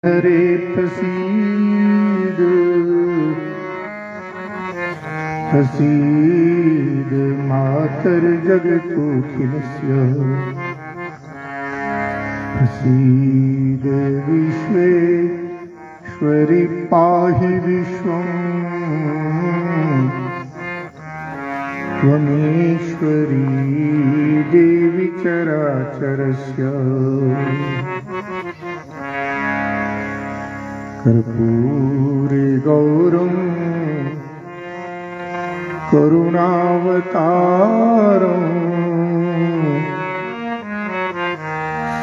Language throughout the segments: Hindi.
हरे प्रसीद प्रसीद मातर जगतोऽखिलस्य प्रसीद विश्वेश्वरि पाहि विश्वम् त्वमेश्वरी देवी चराचरस्य कर्पूरे गौरं करुणावतारं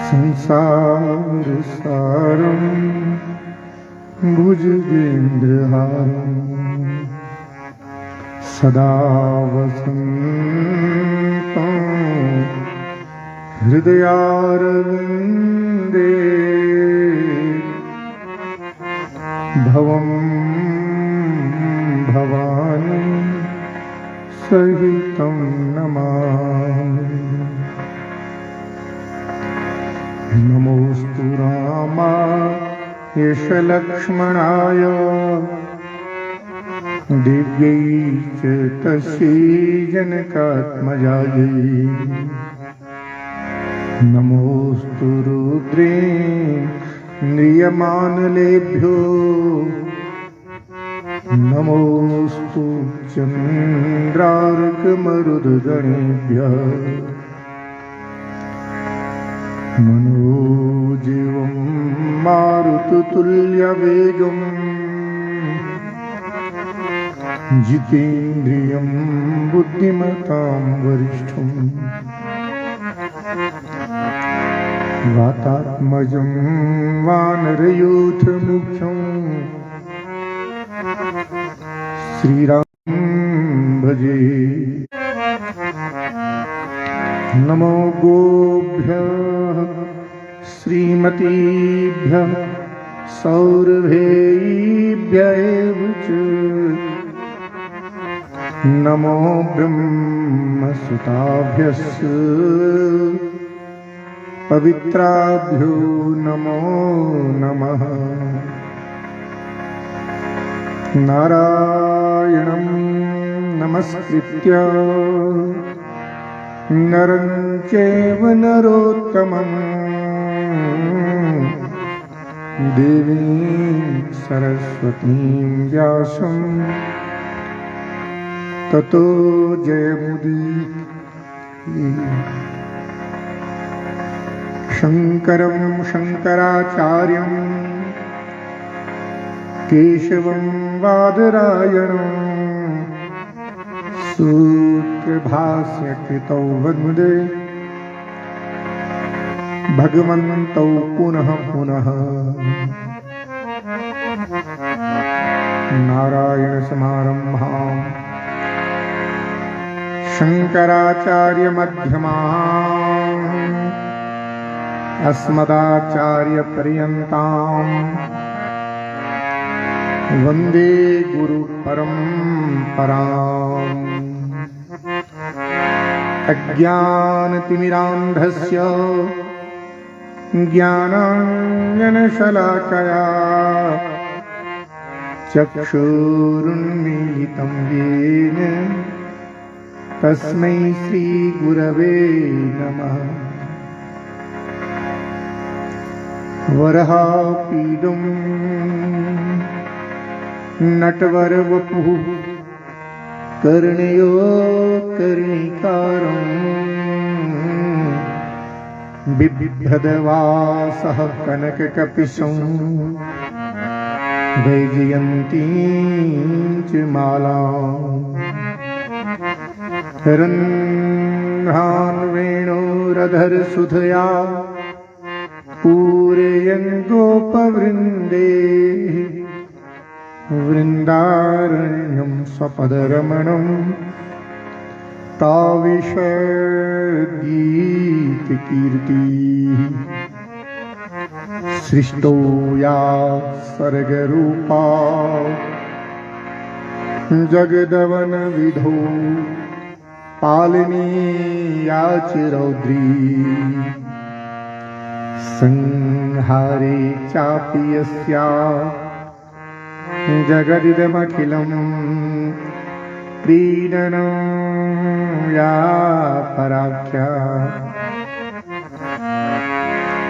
संसारसारं भुजगेन्द्रहारं सदा वसन्तं हृदयारविन्दे भवं भवानी सहितं नमामि। नमोऽस्तु रामाय लक्ष्मणाय दिव्यै च तस्यै जनकात्मजायै। नमोऽस्तु रुद्रेन्द्रियमानलेभ्यो नमोऽस्तु चन्द्रार्कमरुद्गणेभ्यः। मनोजीवं मारुततुल्यवेगं जितेन्द्रियं बुद्धिमतां वरिष्ठम् वातात्मजं वानरयूथमुख्यं श्रीराम भजे। नमो गोभ्यः श्रीमतीभ्यः सौरभेभ्यः एव च। नमो ब्रह्मसुताभ्यश्च पवित्राभ्यो नमो नमः। नारायणं नमस्कृत्य नरं चैव नरोत्तमं देवीं सरस्वतीं व्यासं ततो जयमुदीरये। शङ्करं शङ्कराचार्यं केशवं बादरायणं सूत्रभाष्यकृतौ वन्दे भगवन्तौ पुनः पुनः। नारायणसमारम्भां शङ्कराचार्यमध्यमाम् अस्मदाचार्यपर्यन्तां वन्दे गुरुपरम्पराम्। अज्ञानतिमिरान्धस्य ज्ञानाञ्जनशलाकया चक्षुरुन्मीलितं येन तस्मै श्रीगुरवे नमः। वराहपीडं नटवरवपुः कर्णयो कर्णिकारं बिभ्रदवासः कनककपिशं वैजयन्तीं च मालाम्। रन्ध्रान् वेणोरधरसुधया पूरयन् गोपवृन्दे वृन्दारण्यं स्वपदरमणं ताविशद्गीतकीर्तिः। सृष्टो या सर्गरूपा जगदवनविधौ पालिनी या च रौद्री। संहारे चापि यस्या जगदिदमखिलं प्रीणनं या पराख्या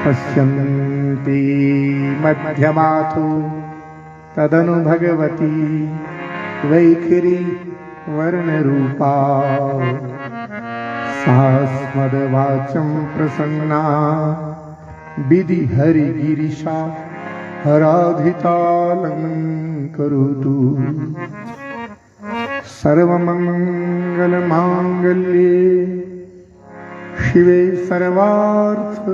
पश्यन्ति मध्यमाथो तदनु भगवती वैखरी वर्णरूपा सास्मद्वाचं प्रसन्ना विधि हरिगिरिशा हराधितालङ्करोतु सर्वमङ्गलमाङ्गल्ये शिवे सर्वार्थसाधिके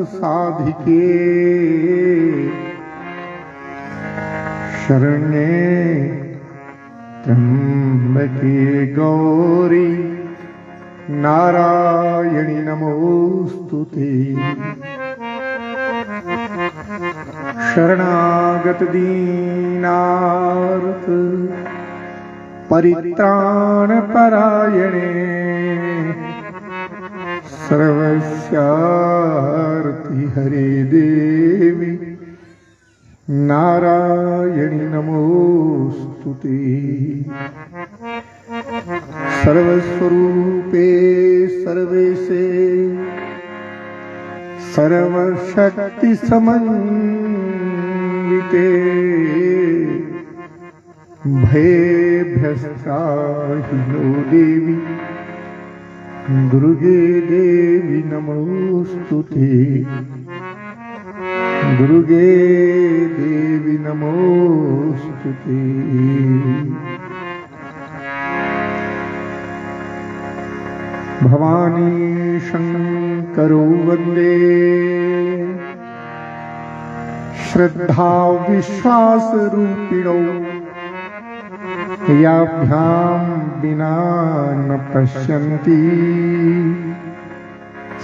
शरण्ये त्र्यम्बके गौरी नारायणि नमोऽस्तुते। शरणागत दीनार्थ परित्राण परायणे सर्वस्यार्ति हरे देवी नारायणि नमोऽस्तुते। सर्वस्वरूपे सर्वेशे सर्वशक्ति समन्विते भयेभ्यस्त्राहि नो देवी दुर्गे देवी नमोस्तुते। दुर्गे देवी नमोस्तुते। भवानी शंकरो वंदे श्रद्धा विश्वास रूपिणो याभ्यां विना न पश्यन्ति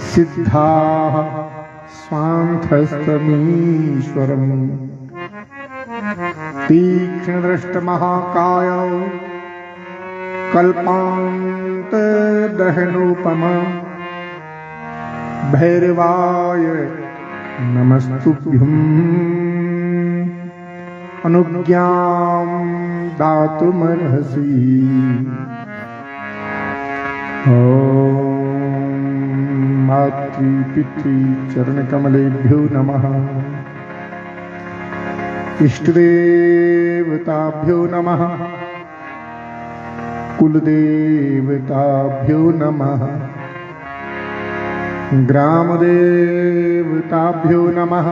सिद्धाः स्वान्थस्तमीश्वरम्। तीक्ष्णदृष्टमहाकाय कल्पान्तदहनोपमा भैरवाय नमस्तुभ्यम् अनुज्ञां दातुमर्हसि। ॐ मातृपितृचरणकमलेभ्यो नमः। इष्टदेवताभ्यो नमः। कुलदेवताभ्यो नमः। ग्रामदेवताभ्यो नमः।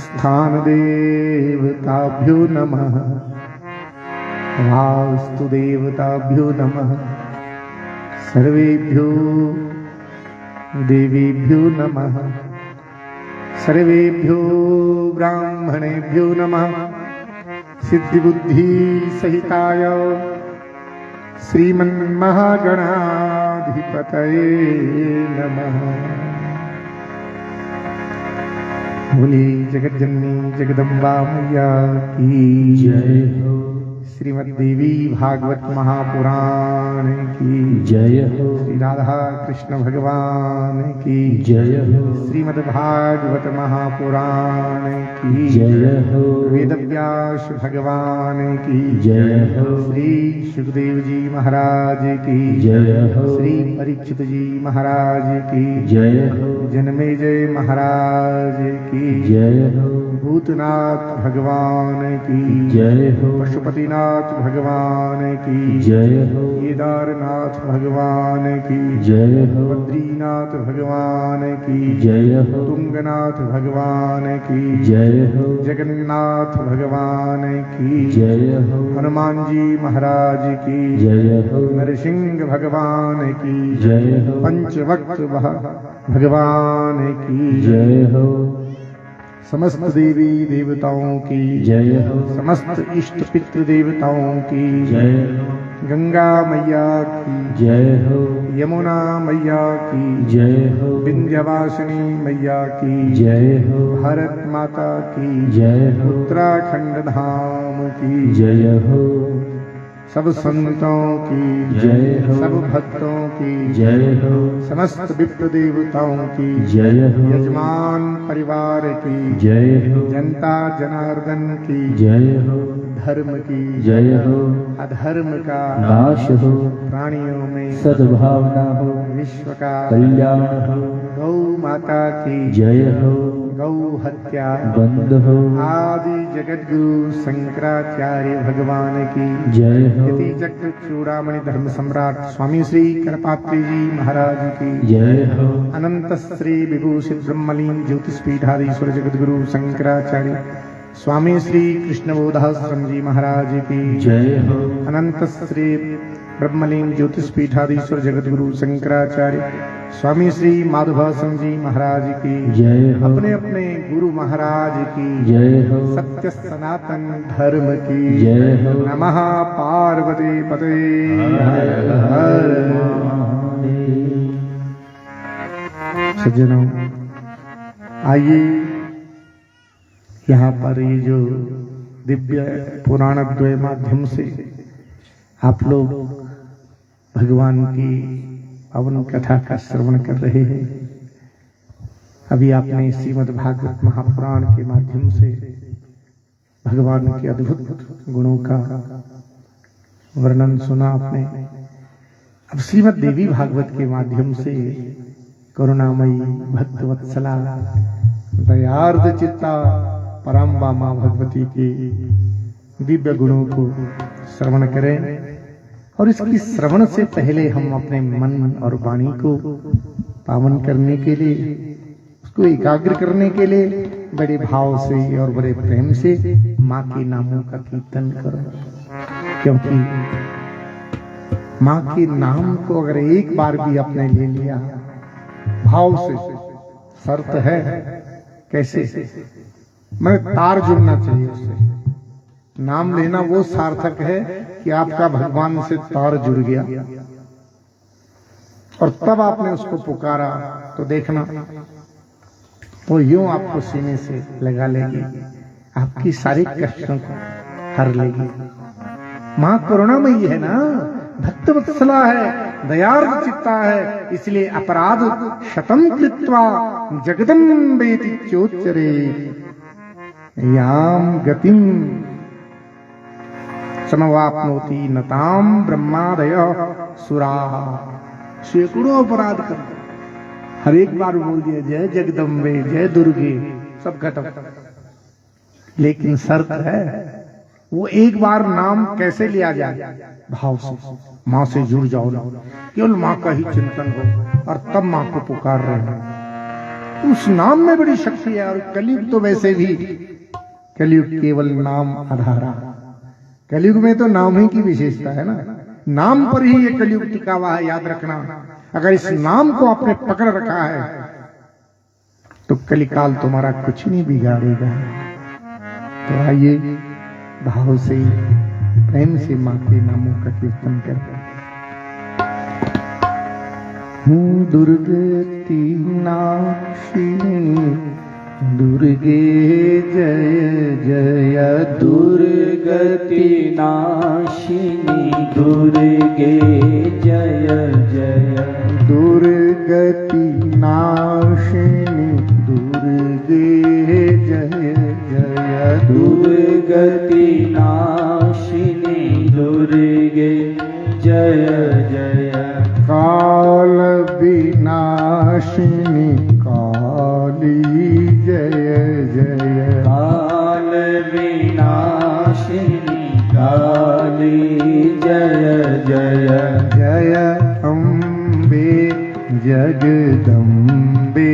स्थानदेवताभ्यो नमः। वास्तुदेवताभ्यो नमः। सर्वेभ्यो देवीभ्यो नमः। सर्वेभ्यो ब्राह्मणेभ्यो नमः। सिद्धिबुद्धिसहिताय श्रीमन्महागणाधिपतये नमः। बोली जगज्जननी जगदम्बा मैया की जय हो। श्रीमद्देवी भागवत महापुराण की जय हो। श्री राधा कृष्ण भगवान की जय हो। श्रीमद्भागवत महापुराण की जय हो। वेदव्यास भगवान की जय हो। श्री सुखदेव जी महाराज की जय हो। श्री परीक्षित जी महाराज की जय हो। जनमेजय महाराज की जय हो। भूतनाथ भगवान की जय हो। पशुपतिनाथ भगवान की जय हो। केदारनाथ भगवान की जय हो। बद्रीनाथ भगवान की जय हो। तुंगनाथ भगवान की जय हो। जगन्नाथ भगवान की जय हो। हनुमान जी महाराज की जय हो। नरसिंह भगवान की जय हो। पंचवक्त भगवान की जय हो। समस्त देवी देवताओं की जय हो। समस्त इष्ट पितृ देवताओं की जय हो। गंगा मैया की जय हो। यमुना मैया की जय हो। विंध्यवासिनी मैया की जय हो। भारत माता की जय हो। उत्तराखंड धाम की जय हो। सब संतों की जय हो, सब भक्तों की जय हो, समस्त विप्र देवताओं की जय हो, यजमान परिवार की जय हो, जनता जनार्दन की जय हो, धर्म की जय हो, अधर्म का नाश हो, प्राणियों में सद्भावना हो, विश्व का कल्याण हो, गौ माता की जय हो, गौ हत्या बंद हो, आदि जगत गुरु शंकराचार्य भगवान की जय हो, यति चक्र चूड़ामणि धर्म सम्राट स्वामी श्री करपात्री जी महाराज की जय हो, अनंत श्री विभूषित ब्रह्मलीन ज्योतिषपीठाधीश्वर जगत गुरु शंकराचार्य स्वामी श्री कृष्ण बोधाश्रम जी महाराज की जय हो, अनंत श्री ब्रह्मलीन ज्योतिषपीठाधीश्वर जगत गुरु शंकराचार्य स्वामी श्री माधवाश्रम जी महाराज की जय हो, अपने अपने गुरु महाराज की जय हो, सत्य सनातन धर्म की जय हो, नमः पार्वती पते हर सज्जनों, आइए यहाँ पर ये जो दिव्य पुराण द्वय माध्यम से आप लोग भगवान की पावन कथा का श्रवण कर रहे हैं। अभी आपने श्रीमद् भागवत महापुराण के माध्यम से भगवान के अद्भुत गुणों का वर्णन सुना आपने। अब श्रीमद् देवी भागवत के माध्यम से करुणामयी भक्तवत्सला दयार्द चित्ता पराम्बा मां भगवती के दिव्य गुणों को श्रवण करें। और इसकी श्रवण से पहले हम अपने मन और वाणी को पावन करने के लिए, उसको एकाग्र करने के लिए बड़े भाव से और बड़े प्रेम से माँ के नामों का कीर्तन करो। क्योंकि माँ के नाम को अगर एक बार भी आपने ले लिया भाव से, शर्त है कैसे, मैं तार जुड़ना चाहिए उससे। नाम लेना वो सार्थक है कि आपका भगवान से तार जुड़ गया और तब आपने उसको पुकारा, तो देखना वो यूं आपको सीने से लगा लेगी, आपकी सारी कष्टों को हर लेगी। मां करुणामयी है ना, भक्तवत्सला है, दयार्द चित्ता है, इसलिए अपराध शतम कृत्वा जगदम्बेति चोच्चरे याम गतिम समवाप्नोति नताम ब्रह्मादय सुरा। सैकड़ों अपराध कर हर एक बार बोल दिया जय जगदम्बे जय दुर्गे, सब खत्म। लेकिन शर्त है वो एक बार नाम कैसे लिया जाए, भाव से। माँ से जुड़ जाओ ना, केवल माँ का ही चिंतन हो और तब माँ को पुकार रहे हैं। उस नाम में बड़ी शक्ति है। और कलयुग तो वैसे भी, कलयुग केवल नाम आधारा, कलयुग में तो नाम ही की विशेषता है ना, नाम पर ही ये कलयुग टिका हुआ है। याद रखना, अगर इस नाम को आपने पकड़ रखा है तो कलिकाल तुम्हारा कुछ नहीं बिगाड़ेगा। तो आइए भाव से प्रेम से मां के नामों का कीर्तन करते हैं। दुर्गति नाशिनी दुर्गे जय जय, दुर्गति नाशिनी दुर्गे जय जय, दुर्गति नाशिनी दुर्गे जय जय, दुर्गति नाशिनी दुर्गे जय जय, काल विनाशिनी काली जय जय, काल विनाशिनी काली जय जय, जय अम्बे जगदम्बे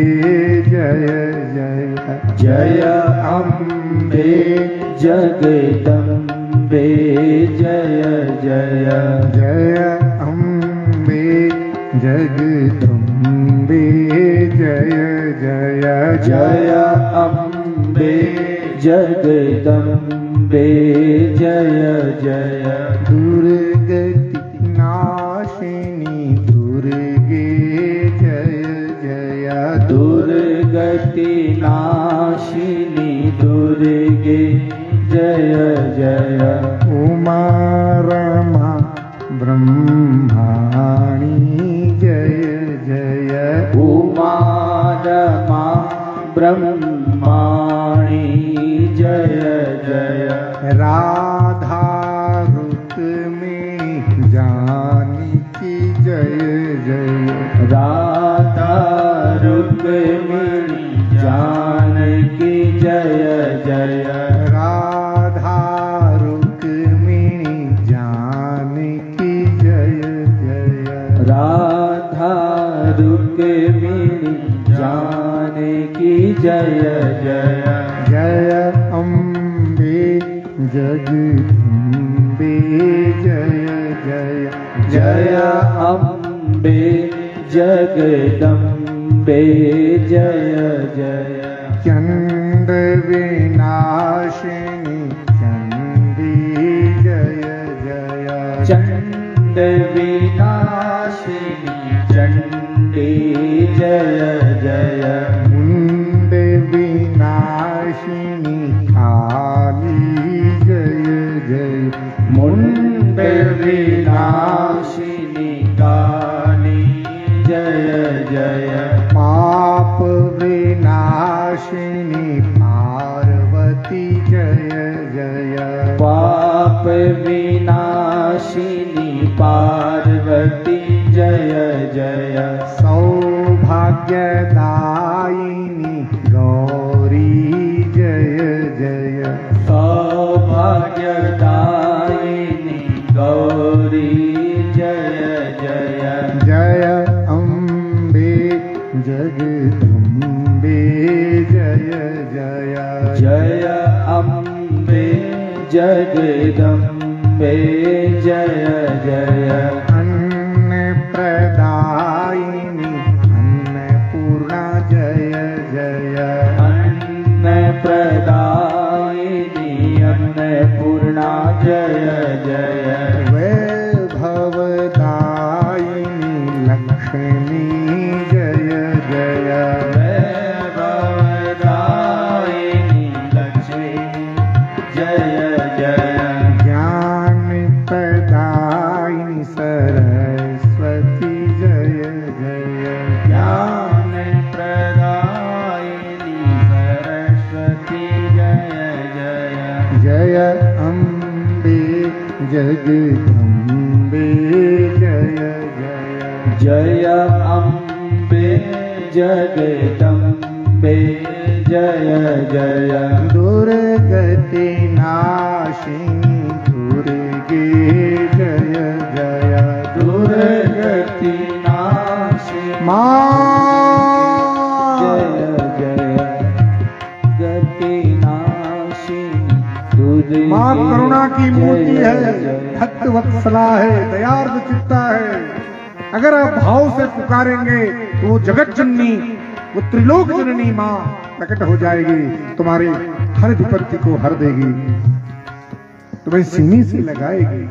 जय जय, जय अम्बे जगदम्बे जय जय, जय अम्बे जगदम्बे जय जय, जय अम्बे जगदम्बे जय जय, दुर्गति नाशिनी दुर्गे जय जय, दुर्गति नाशिनी दुर्गे जय जय, उमा रमा ब्रह्माणी जय जय उमा रमा ब्रह्माणी जय जय राधा रुक्मिणी जानकी जय जय राधा रुक्मिणी जानकी जय जय राधा रुक्मिणी जानकी जय जय राधा रुक्मिणी जानकी जय जय जय अम्बे जगदम्बे जय जय जय अम्बे जगदम्बे जय जय चंड विनाशिनी चंडी जय जय चंड विनाशिनी चंडी जय जय मुंड विनाशिनी काली जय जय मुंड विनाशिनी काली जय जय पाप विनाशिनी पार्वती जय जय पाप विनाशिनी पार्वती जय जय सौभाग्यदायिनी गौरी जय जय सौभाग्यदायिनी गौरी जय जय जय अम्बे जगदम्बे जय जय जय अम्बे जगदम्बे जय जय अन्न प्रदायिनी अन्नपूर्णा जय जय अन्न प्रदायिनी अन्नपूर्णा जय जय वैभवदायिनी लक्ष्मी जय जय वैभवदायिनी लक्ष्मी जय जय ज्ञान प्रदायिनी सरस्वती जय जय ज्ञान प्रदायिनी सरस्वती जय जय जय अम्बे जगदम्बे जय जय जय अम्बे जगदम्बे जय जय दुर्गति नाशिनी दुर्गे जय जय दुर्गति नाशिनी माँ जय जय गति नाशिनी दुर्गे माँ करुणा की मूर्ति जय है, जय। भक्त वत्सला है, दयार्द चित्ता है। अगर आप भाव से पुकारेंगे तो वो जगत जननी, वो त्रिलोक जननी माँ प्रकट हो जाएगी, तुम्हारी हर विपत्ति को हर देगी, तुम्हें सीने से लगाएगी,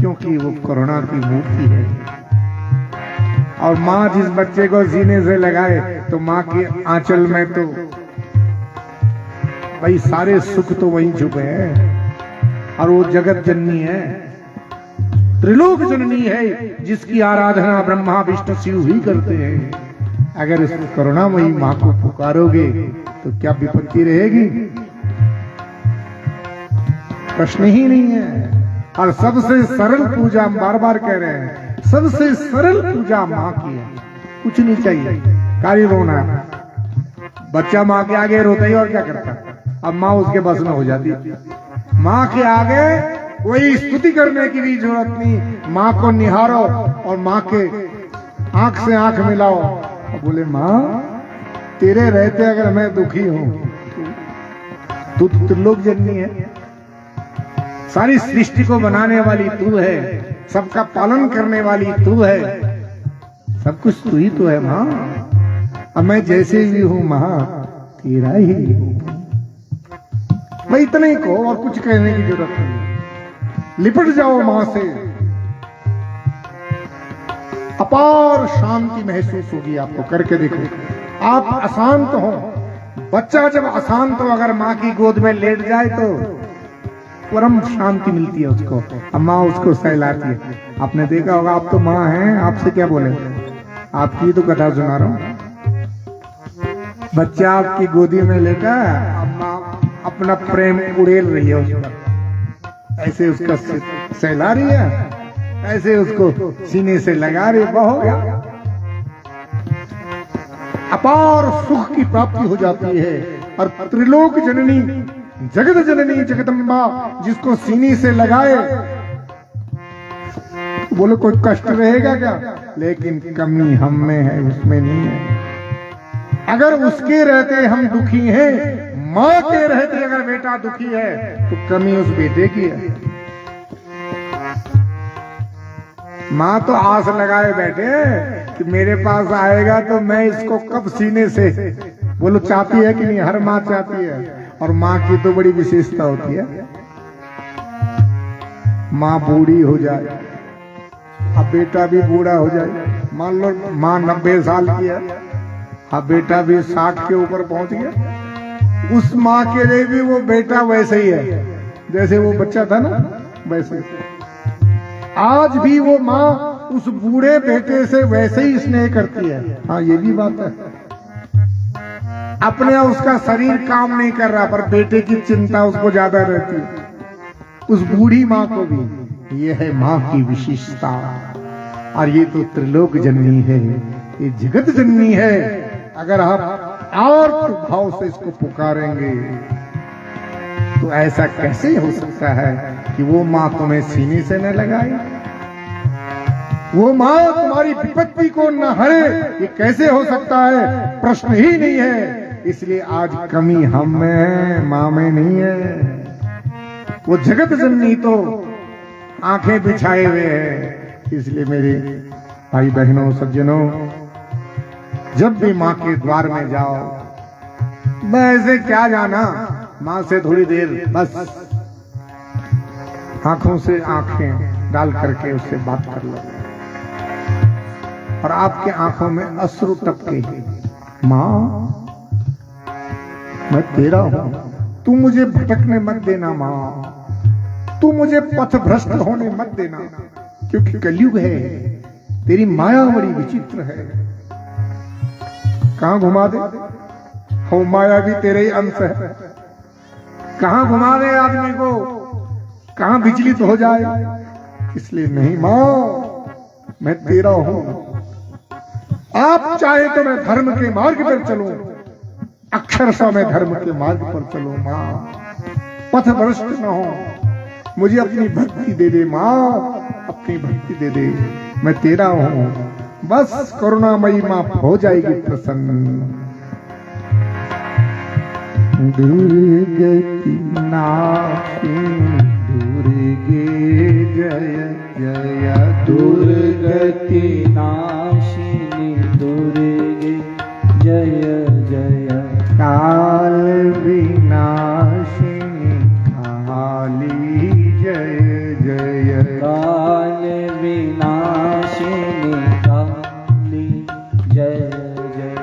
क्योंकि वो करुणा की मूर्ति है। और माँ जिस बच्चे को सीने से लगाए तो माँ के आंचल में तो भाई सारे सुख तो वहीं छुपे हैं। और वो जगत जननी है, त्रिलोक जननी है, जिसकी आराधना ब्रह्मा विष्णु शिव ही करते हैं। अगर इस करुणामयी माँ को पुकारोगे तो क्या विपत्ति रहेगी? प्रश्न ही नहीं है। और सबसे सरल पूजा, बार बार कह रहे हैं, सबसे सरल पूजा माँ की है। कुछ नहीं चाहिए, खाली रोना। बच्चा माँ के आगे रोता ही और क्या करता, अब माँ उसके बस में हो जाती। माँ के आगे कोई स्तुति करने की भी जरूरत नहीं। माँ को निहारो और माँ के आंख से आंख मिलाओ और बोले माँ तेरे रहते अगर मैं दुखी हूं, तू त्रिलोक जननी है, सारी सृष्टि को बनाने वाली तू है, सबका पालन करने वाली तू है, सब कुछ तू ही तो है माँ। अब मैं जैसे भी हूं माँ तेरा ही हूं। मैं इतना ही कहो और कुछ कहने की जरूरत नहीं। लिपट जाओ मां से, अपार शांति महसूस होगी आपको। करके देखो, आप अशांत हो, बच्चा जब अशांत हो अगर माँ की गोद में लेट जाए तो परम शांति मिलती है उसको, माँ उसको सहलाती है। आपने देखा होगा, आप तो माँ हैं, आपसे क्या बोले, आपकी तो कथा सुना रहा हूं। बच्चा आपकी गोदी में लेकर अब माँ अपना प्रेम उड़ेल रही है उस पर, ऐसे उसका सहला रही है, ऐसे उसको सीने से लगा रही है, हो गया अपार सुख की प्राप्ति हो जाती है। और त्रिलोक जननी जगत जननी जगदम्बा जिसको सीने से लगाए, बोलो कोई कष्ट रहेगा क्या, लेकिन कमी हम में है, उसमें नहीं है। अगर उसके रहते हम दुखी हैं, माँ के रहते अगर बेटा दुखी है तो कमी उस बेटे की है। माँ तो आस लगाए बैठे कि मेरे पास आएगा तो मैं इसको कब सीने से, बोलो चाहती है कि नहीं, हर माँ चाहती है। और माँ की तो बड़ी विशेषता होती है, माँ बूढ़ी हो जाए, अब बेटा भी बूढ़ा हो जाए, मान लो माँ 90 साल की है, अब बेटा भी 60 के ऊपर पहुंच गया, उस माँ के लिए भी वो बेटा वैसे ही है जैसे वो बच्चा था ना, वैसे आज भी वो माँ उस बूढ़े बेटे से वैसे ही स्नेह करती है। हाँ ये भी बात है, अपने उसका शरीर काम नहीं कर रहा पर बेटे की चिंता उसको ज्यादा रहती है, उस बूढ़ी माँ को भी। ये है माँ की विशेषता। और ये तो त्रिलोक जननी है, ये जगत जननी है। अगर आप और भाव से इसको पुकारेंगे तो ऐसा कैसे हो सकता है कि वो माँ तुम्हें सीने से न लगाए, वो माँ तुम्हारी विपत्ति को न हरे, ये कैसे हो सकता है, प्रश्न ही नहीं है। इसलिए आज कमी हम में है, माँ में नहीं है। वो जगत जननी तो आंखें बिछाए हुए है। इसलिए मेरे भाई बहनों सज्जनों, जब भी माँ के द्वार में जाओ, मैं ऐसे क्या जाना, माँ से थोड़ी देर बस आंखों से आंखें डाल करके उससे बात कर लो, और आपके आंखों में अश्रु टपके, माँ मैं तेरा हूं, तू मुझे भटकने मत देना माँ, तू मुझे पथ भ्रष्ट होने मत देना, क्योंकि कलयुग है, तेरी माया बड़ी विचित्र है। कहां घुमा दे, हो माया भी तेरे ही अंश है, कहां घुमा दे आदमी को, कहां विचलित हो जाए। इसलिए नहीं मां, मैं तेरा हूं, आप चाहे तो मैं धर्म के मार्ग पर चलूं, अक्षरशः मैं धर्म के मार्ग पर चलूं मां, पथ भ्रष्ट न हो, मुझे अपनी भक्ति दे दे मां, अपनी भक्ति दे दे, मैं तेरा हूं, बस करुणामयी मां हो जाएगी प्रसन्न। दुर्गति नाशिनी दुर्गे जय जय, दुर्गति नाशिनी दुर्गे जय जय, काल विनाशिनी काली जय जय, काल विनाशिनी काली जय जय,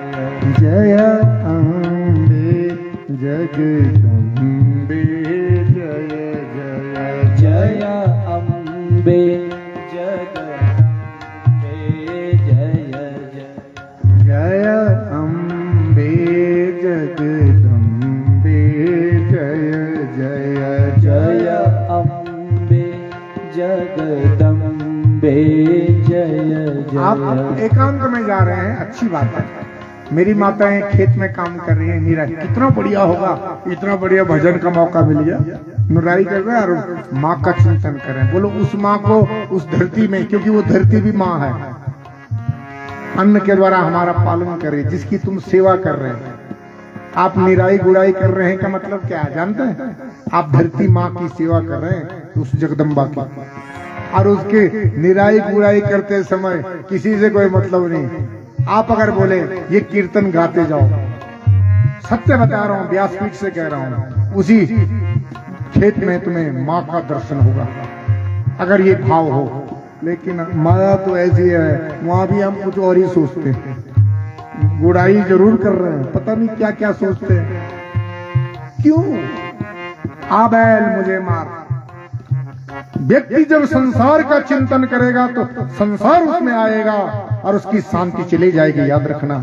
जय अम्बे जगदम्बे जय जय, जय अम्बे जगदम्बे जय जय, जय अम्बे जगदम्बे जय जय, जय अम्बे जगदम्बे जय जय। आप एकांत में जा रहे हैं, अच्छी बात है। मेरी माताएं खेत में काम कर रही है, निराई, कितना बढ़िया होगा, इतना बढ़िया भजन का मौका मिल गया, निराई कर रहे हैं और माँ का चिंतन करें। बोलो उस माँ को उस धरती में, क्योंकि वो धरती भी माँ है, अन्न के द्वारा हमारा पालन करे, जिसकी तुम सेवा कर रहे हैं। आप निराई गुड़ाई कर रहे हैं का मतलब क्या है जानते हैं? आप धरती माँ की सेवा कर रहे हैं, उस जगदम्बा की, और उसके निराई गुड़ाई करते समय किसी से कोई मतलब नहीं। आप अगर बोले ये कीर्तन गाते जाओ, सत्य बता रहा हूं, व्यासपीठ से कह रहा हूं, उसी खेत में तुम्हें माँ का दर्शन होगा, अगर ये भाव हो। लेकिन माया तो ऐसी है, वहां भी हम कुछ और ही सोचते हैं, गुड़ाई जरूर कर रहे हैं, पता नहीं क्या क्या सोचते हैं। क्यों? आ बैल मुझे मार, व्यक्ति जब संसार का चिंतन करेगा तो संसार उसमें आएगा और उसकी शांति चली जाएगी। याद रखना,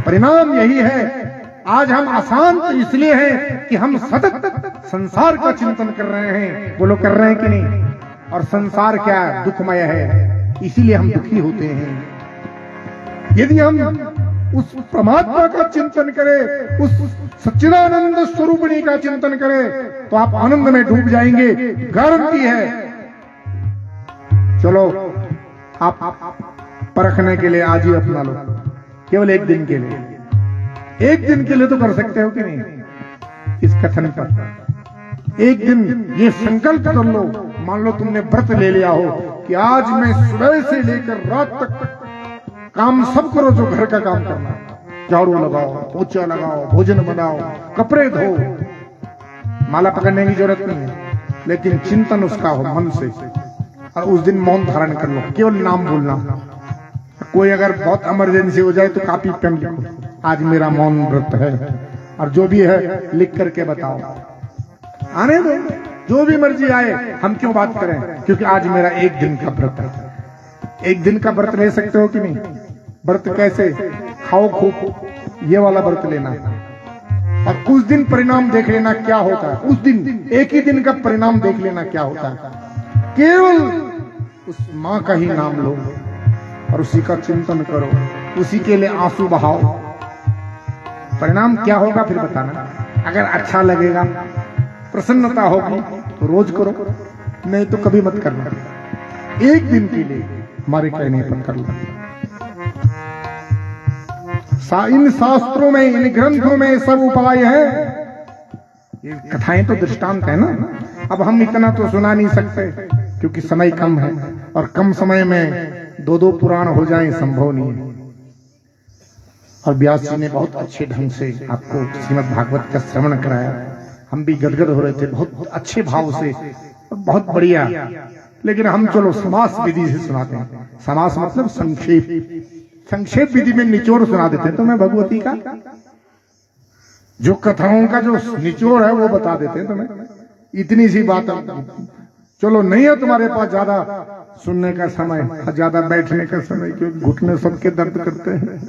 परिणाम यही है। आज हम अशांत इसलिए हैं कि हम सतत संसार का चिंतन कर रहे हैं। वो लोग कर रहे हैं कि नहीं? और संसार क्या है? दुखमय है, इसीलिए हम दुखी होते हैं। यदि हम उस परमात्मा का चिंतन करें, उस सच्चिदानंद स्वरूपिणी का चिंतन करें, तो आप आनंद में डूब जाएंगे, गारंटी है। चलो आप परखने के लिए आज ही अपना लो, केवल एक दिन के लिए। एक दिन के लिए तो कर सकते हो कि नहीं? इस कथन पर एक दिन ये संकल्प कर लो। मान लो तुमने व्रत ले लिया हो कि आज मैं सुबह से लेकर रात तक काम सब करो जो घर का काम करना, झाड़ू लगाओ, पोछा लगाओ, भोजन बनाओ, कपड़े धो, माला पकड़ने की जरूरत नहीं है, लेकिन चिंतन उसका हो मन से। और उस दिन मौन धारण कर लो, केवल नाम बोलना। कोई अगर बहुत इमरजेंसी हो जाए तो कॉपी पेन लिखो, आज मेरा मौन व्रत है, और जो भी है लिख करके बताओ। आने दो, जो भी मर्जी आए, हम क्यों बात करें? क्योंकि आज मेरा एक दिन का व्रत है। एक दिन का व्रत ले सकते हो कि नहीं? व्रत कैसे? खाओ खूब, ये वाला व्रत लेना, और कुछ दिन परिणाम देख लेना क्या होता है। उस दिन एक ही दिन का परिणाम देख लेना क्या होता है। केवल उस माँ का ही नाम लो और उसी का चिंतन करो, उसी के लिए आंसू बहाओ। परिणाम क्या होगा फिर बताना। अगर अच्छा लगेगा, प्रसन्नता होगी तो रोज करो, नहीं तो कभी मत करना। एक दिन के लिए हमारे कहने पर कर लो। इन शास्त्रों में, इन ग्रंथों में सब उपाय है। ये कथाएं तो दृष्टांत है ना। अब हम इतना तो सुना नहीं सकते क्योंकि समय कम है, और कम समय में दो दो पुराण हो जाएं संभव नहीं है। और व्यास जी ने बहुत अच्छे ढंग से आपको श्रीमद् भागवत का श्रवण कराया। हम भी गदगद हो रहे थे, बहुत अच्छे भाव से, बहुत बढ़िया। लेकिन हम चलो समास विधि से सुनाते हैं। समास मतलब संक्षेप, संक्षेप विधि में निचोड़ सुना देते हैं। तो मैं भगवती का जो कथाओं का जो निचोड़ है वो बता देते हैं तुम्हें। इतनी सी बात, चलो नहीं है तुम्हारे पास ज्यादा सुनने का समय, ज्यादा बैठने का समय, क्योंकि घुटने सबके दर्द करते हैं,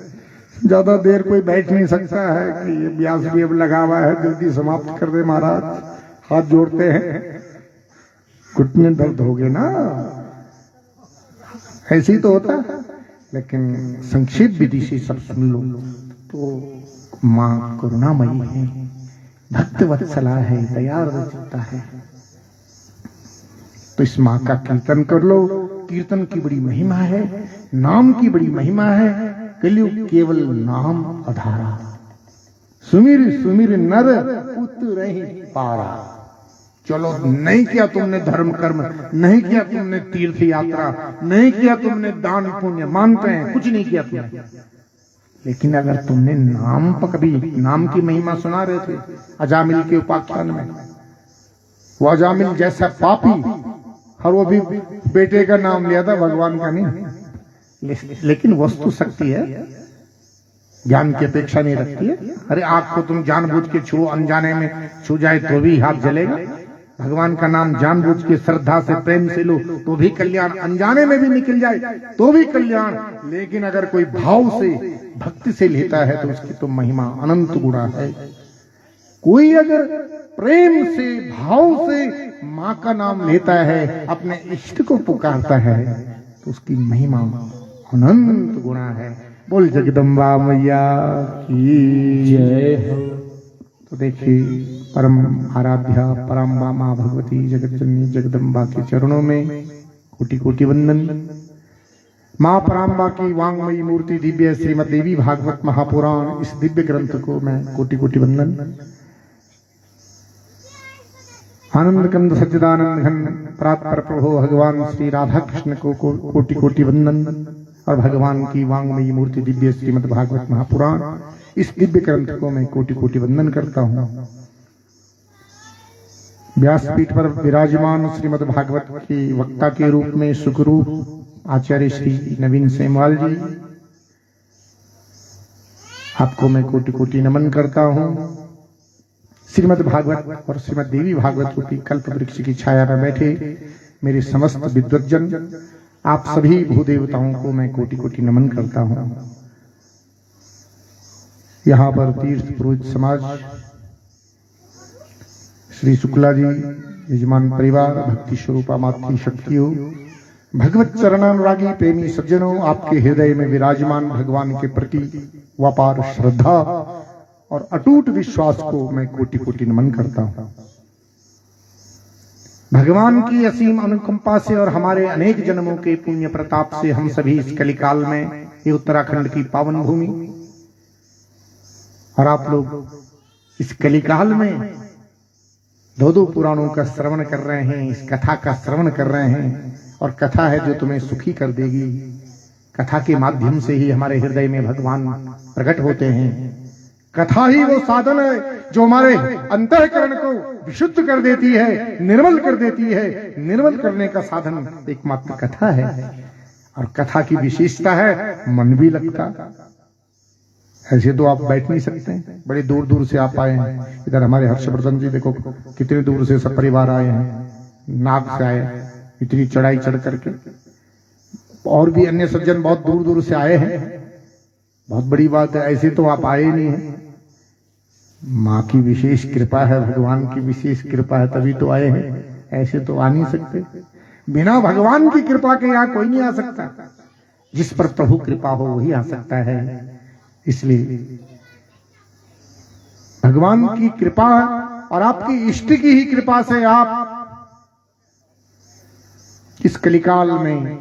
ज्यादा देर कोई बैठ नहीं सकता है कि ये व्यास भी अब लगा हुआ है, जल्दी समाप्त कर दे महाराज, हाथ जोड़ते हैं, घुटने दर्द हो गए ना। ऐसे ही तो होता है। लेकिन संक्षेप विधि से सब सुन लो तो माँ करुणामयी है, भक्त वत्सला है, दया रचता है। तो इस माँ का कीर्तन कर लो। कीर्तन की बड़ी महिमा है, नाम की बड़ी महिमा है। कलयुग केवल नाम आधारा, सुमिर सुमिर नर उतरहि पारा। चलो नहीं किया तुमने धर्म कर्म, नहीं किया तुमने तीर्थ यात्रा, नहीं किया तुमने दान पुण्य, मानते हैं कुछ नहीं किया तुमने, लेकिन अगर तुमने नाम पर कभी नाम की महिमा सुना रहे थे अजामिल के उपाख्यान में, वो अजामिल जैसा पापी, और वो भी बेटे का नाम लिया था, भगवान का नहीं। लेकिन वस्तु शक्ति है, ज्ञान की अपेक्षा नहीं रखती है। अरे आग को तुम जानबूझ के छुओ, अनजाने में छू जाए तो भी हाथ जलेगा। भगवान का नाम जानबूझ के श्रद्धा से प्रेम से लो तो भी कल्याण, अनजाने में भी निकल जाए तो भी कल्याण। लेकिन अगर कोई भाव से भक्ति से लेता है तो उसकी तो महिमा अनंत गुणा है। कोई अगर प्रेम से भाव से माँ का नाम लेता है, अपने इष्ट को पुकारता है, तो उसकी महिमा अनंत गुणा है। बोल जगदम्बा मैया की जय हो। तो देखिए परम आराध्या पराम्बा माँ भगवती जगत जननी जगदम्बा के चरणों में कोटि कोटि वंदन। माँ पराम्बा की वांगमयी मूर्ति दिव्य श्रीमद् देवी भागवत महापुराण, इस दिव्य ग्रंथ को मैं कोटि कोटि वंदन। आनंद कंद सच्चिदानंद घन परात्पर प्रभु भगवान श्री राधा कृष्ण को कोटि कोटि वंदन, और भगवान की वांगमयी मूर्ति दिव्य श्रीमद् भागवत महापुराण, इस दिव्य ग्रंथ को मैं कोटि कोटि वंदन करता हूँ। व्यासपीठ पर विराजमान श्रीमद् भागवत की वक्ता के रूप में सुखरूप आचार्य श्री नवीन सेमवाल जी, आपको मैं कोटि कोटि नमन करता हूँ। श्रीमद् भागवत और श्रीमद् देवी भागवत रूपी कल्प वृक्ष की छाया में बैठे मेरे समस्त विद्वज्जन, आप सभी भूदेवताओं को मैं कोटि कोटि नमन करता हूं। यहाँ पर तीर्थ पुरोहित समाज, श्री शुक्ला जी, यजमान परिवार, भक्ति स्वरूपा मातृ शक्तियों, भगवत चरणानुरागी प्रेमी सज्जनों, आपके हृदय में विराजमान भगवान के प्रति व्यापार श्रद्धा और अटूट विश्वास को मैं कोटि कोटि नमन करता हूं। भगवान की असीम अनुकंपा से और हमारे अनेक जन्मों के पुण्य प्रताप से हम सभी इस कलिकाल में, ये उत्तराखंड की पावन भूमि, और आप लोग इस कलिकाल में दो पुराणों का श्रवण कर रहे हैं, इस कथा का श्रवण कर रहे हैं, और कथा है जो तुम्हें सुखी कर देगी। कथा के माध्यम से ही हमारे हृदय में भगवान प्रकट होते हैं। कथा ही वो साधन है जो हमारे अंतःकरण को विशुद्ध कर देती है, निर्मल कर देती है। निर्मल करने का साधन एकमात्र कथा है, और कथा की विशेषता है मन भी लगता। ऐसे तो आप बैठ नहीं सकते, बड़े दूर दूर से आप आए हैं। इधर हमारे हर्षवर्धन जी देखो कितने दूर से सब परिवार आए हैं, नाग से आए, इतनी चढ़ाई चढ़ करके, और भी अन्य सज्जन बहुत दूर दूर से आए हैं। बहुत बड़ी बात है, ऐसे तो आप आए नहीं हैं। माँ की विशेष कृपा है, भगवान की विशेष कृपा है, तभी तो आए हैं। ऐसे तो आ नहीं सकते। बिना भगवान की कृपा के यहाँ कोई नहीं आ सकता। जिस पर प्रभु कृपा हो वही आ सकता है। इसलिए भगवान की कृपा और आपकी इष्ट की ही कृपा से आप इस कलिकाल में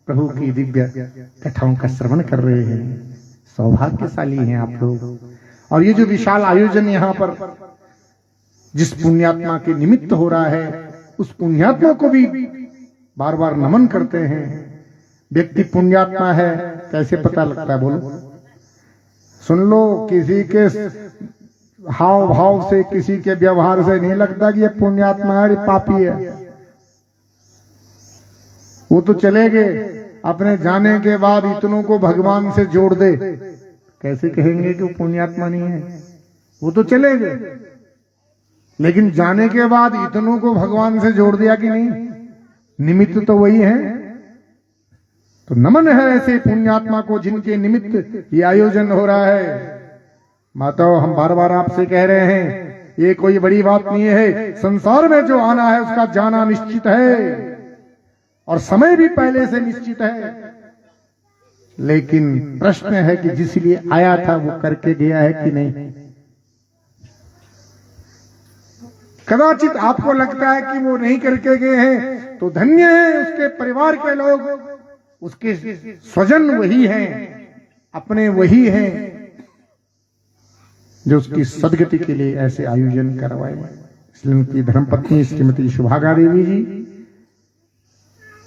प्रभु की दिव्य कथाओं का श्रवण कर रहे हैं। सौभाग्यशाली हैं आप लोग। और ये जो विशाल आयोजन यहाँ पर जिस पुण्यात्मा के निमित्त हो रहा है, उस पुण्यात्मा को भी बार बार नमन करते हैं। व्यक्ति पुण्यात्मा है कैसे पता लगता है, बोलो? सुन लो, किसी के हाव भाव से, किसी के व्यवहार से नहीं लगता कि ये पुण्यात्मा है, पापी है। वो तो चले गए, अपने जाने के बाद इतनों को भगवान से जोड़ दे, कैसे कहेंगे कि वो पुण्यात्मा नहीं है? वो तो चले गए, लेकिन जाने के बाद इतनों को भगवान से जोड़ दिया कि नहीं? निमित्त तो वही है। तो नमन है ऐसे पुण्यात्मा को जिनके निमित्त ये आयोजन हो रहा है। माताओं, हम बार बार आपसे कह रहे हैं, ये कोई बड़ी बात नहीं है। संसार में जो आना है उसका जाना निश्चित है, और समय भी पहले से निश्चित है। लेकिन प्रश्न है कि जिस लिए आया था वो करके गया है कि नहीं। कदाचित आपको लगता है कि वो नहीं करके गए हैं, तो धन्य है उसके परिवार के लोग, उसके स्वजन वही हैं, अपने वही हैं जो उसकी सदगति के लिए ऐसे आयोजन करवाए। इसलिए उनकी धर्मपत्नी श्रीमती सुभागा देवी जी,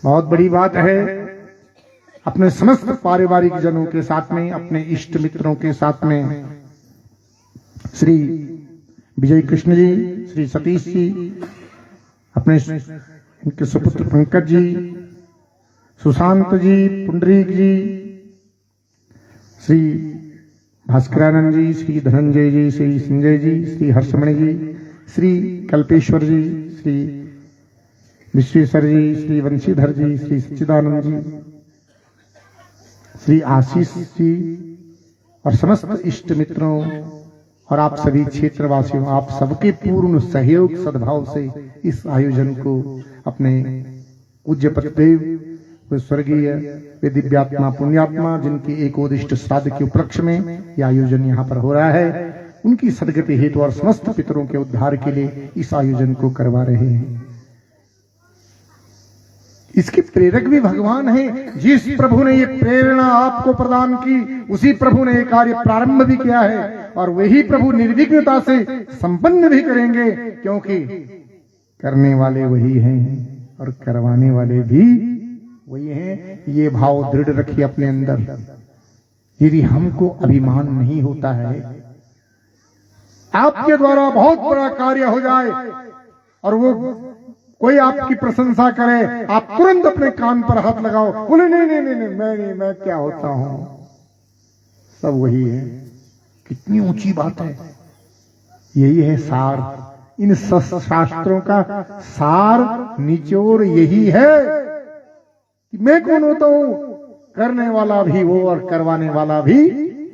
बहुत बड़ी बात है, अपने समस्त पारिवारिक जनों के साथ में, अपने इष्ट मित्रों के साथ में, श्री विजय कृष्ण जी, श्री सतीश जी, अपने इनके सुपुत्र पंकज जी, सुशांत जी, पुंडरीक जी, श्री भास्करानंद जी, श्री धनंजय जी, श्री संजय जी, श्री हर्षमणि जी, श्री कल्पेश्वर जी, श्री विश्वेश्वर जी, श्री वंशीधर जी, श्री सच्चिदानंद जी, श्री आशीष जी, और समस्त इष्ट मित्रों और आप सभी क्षेत्रवासियों, आप सबके पूर्ण सहयोग सद्भाव से इस आयोजन को अपने पूज्य पतिदेव स्वर्गीय वे दिव्यात्मा पुण्यात्मा जिनकी एकोदिष्ट श्राद्ध के उपलक्ष्य में यह आयोजन यहाँ पर हो रहा है, उनकी सदगति हेतु और समस्त पितरों के उद्धार के लिए इस आयोजन को करवा रहे हैं। इसके प्रेरक भी भगवान हैं। जिस प्रभु ने ये प्रेरणा आपको प्रदान की, उसी प्रभु ने ये कार्य प्रारंभ भी किया है, और वही प्रभु निर्विघ्नता से संपन्न भी करेंगे, क्योंकि करने वाले वही हैं और करवाने वाले भी वही हैं। ये भाव दृढ़ रखिए अपने अंदर। यदि हमको अभिमान नहीं होता है, आपके द्वारा बहुत बड़ा कार्य हो जाए और वो कोई आपकी प्रशंसा करे, आप तुरंत अपने कान पर हाथ लगाओ, बोले नहीं नहीं नहीं, मैं नहीं, मैं क्या होता हूं, सब वही है। कितनी ऊंची बात है। यही है सार। इन शास्त्रों का सार निचोड़ यही है कि मैं कौन होता हूं, करने वाला भी वो और करवाने वाला भी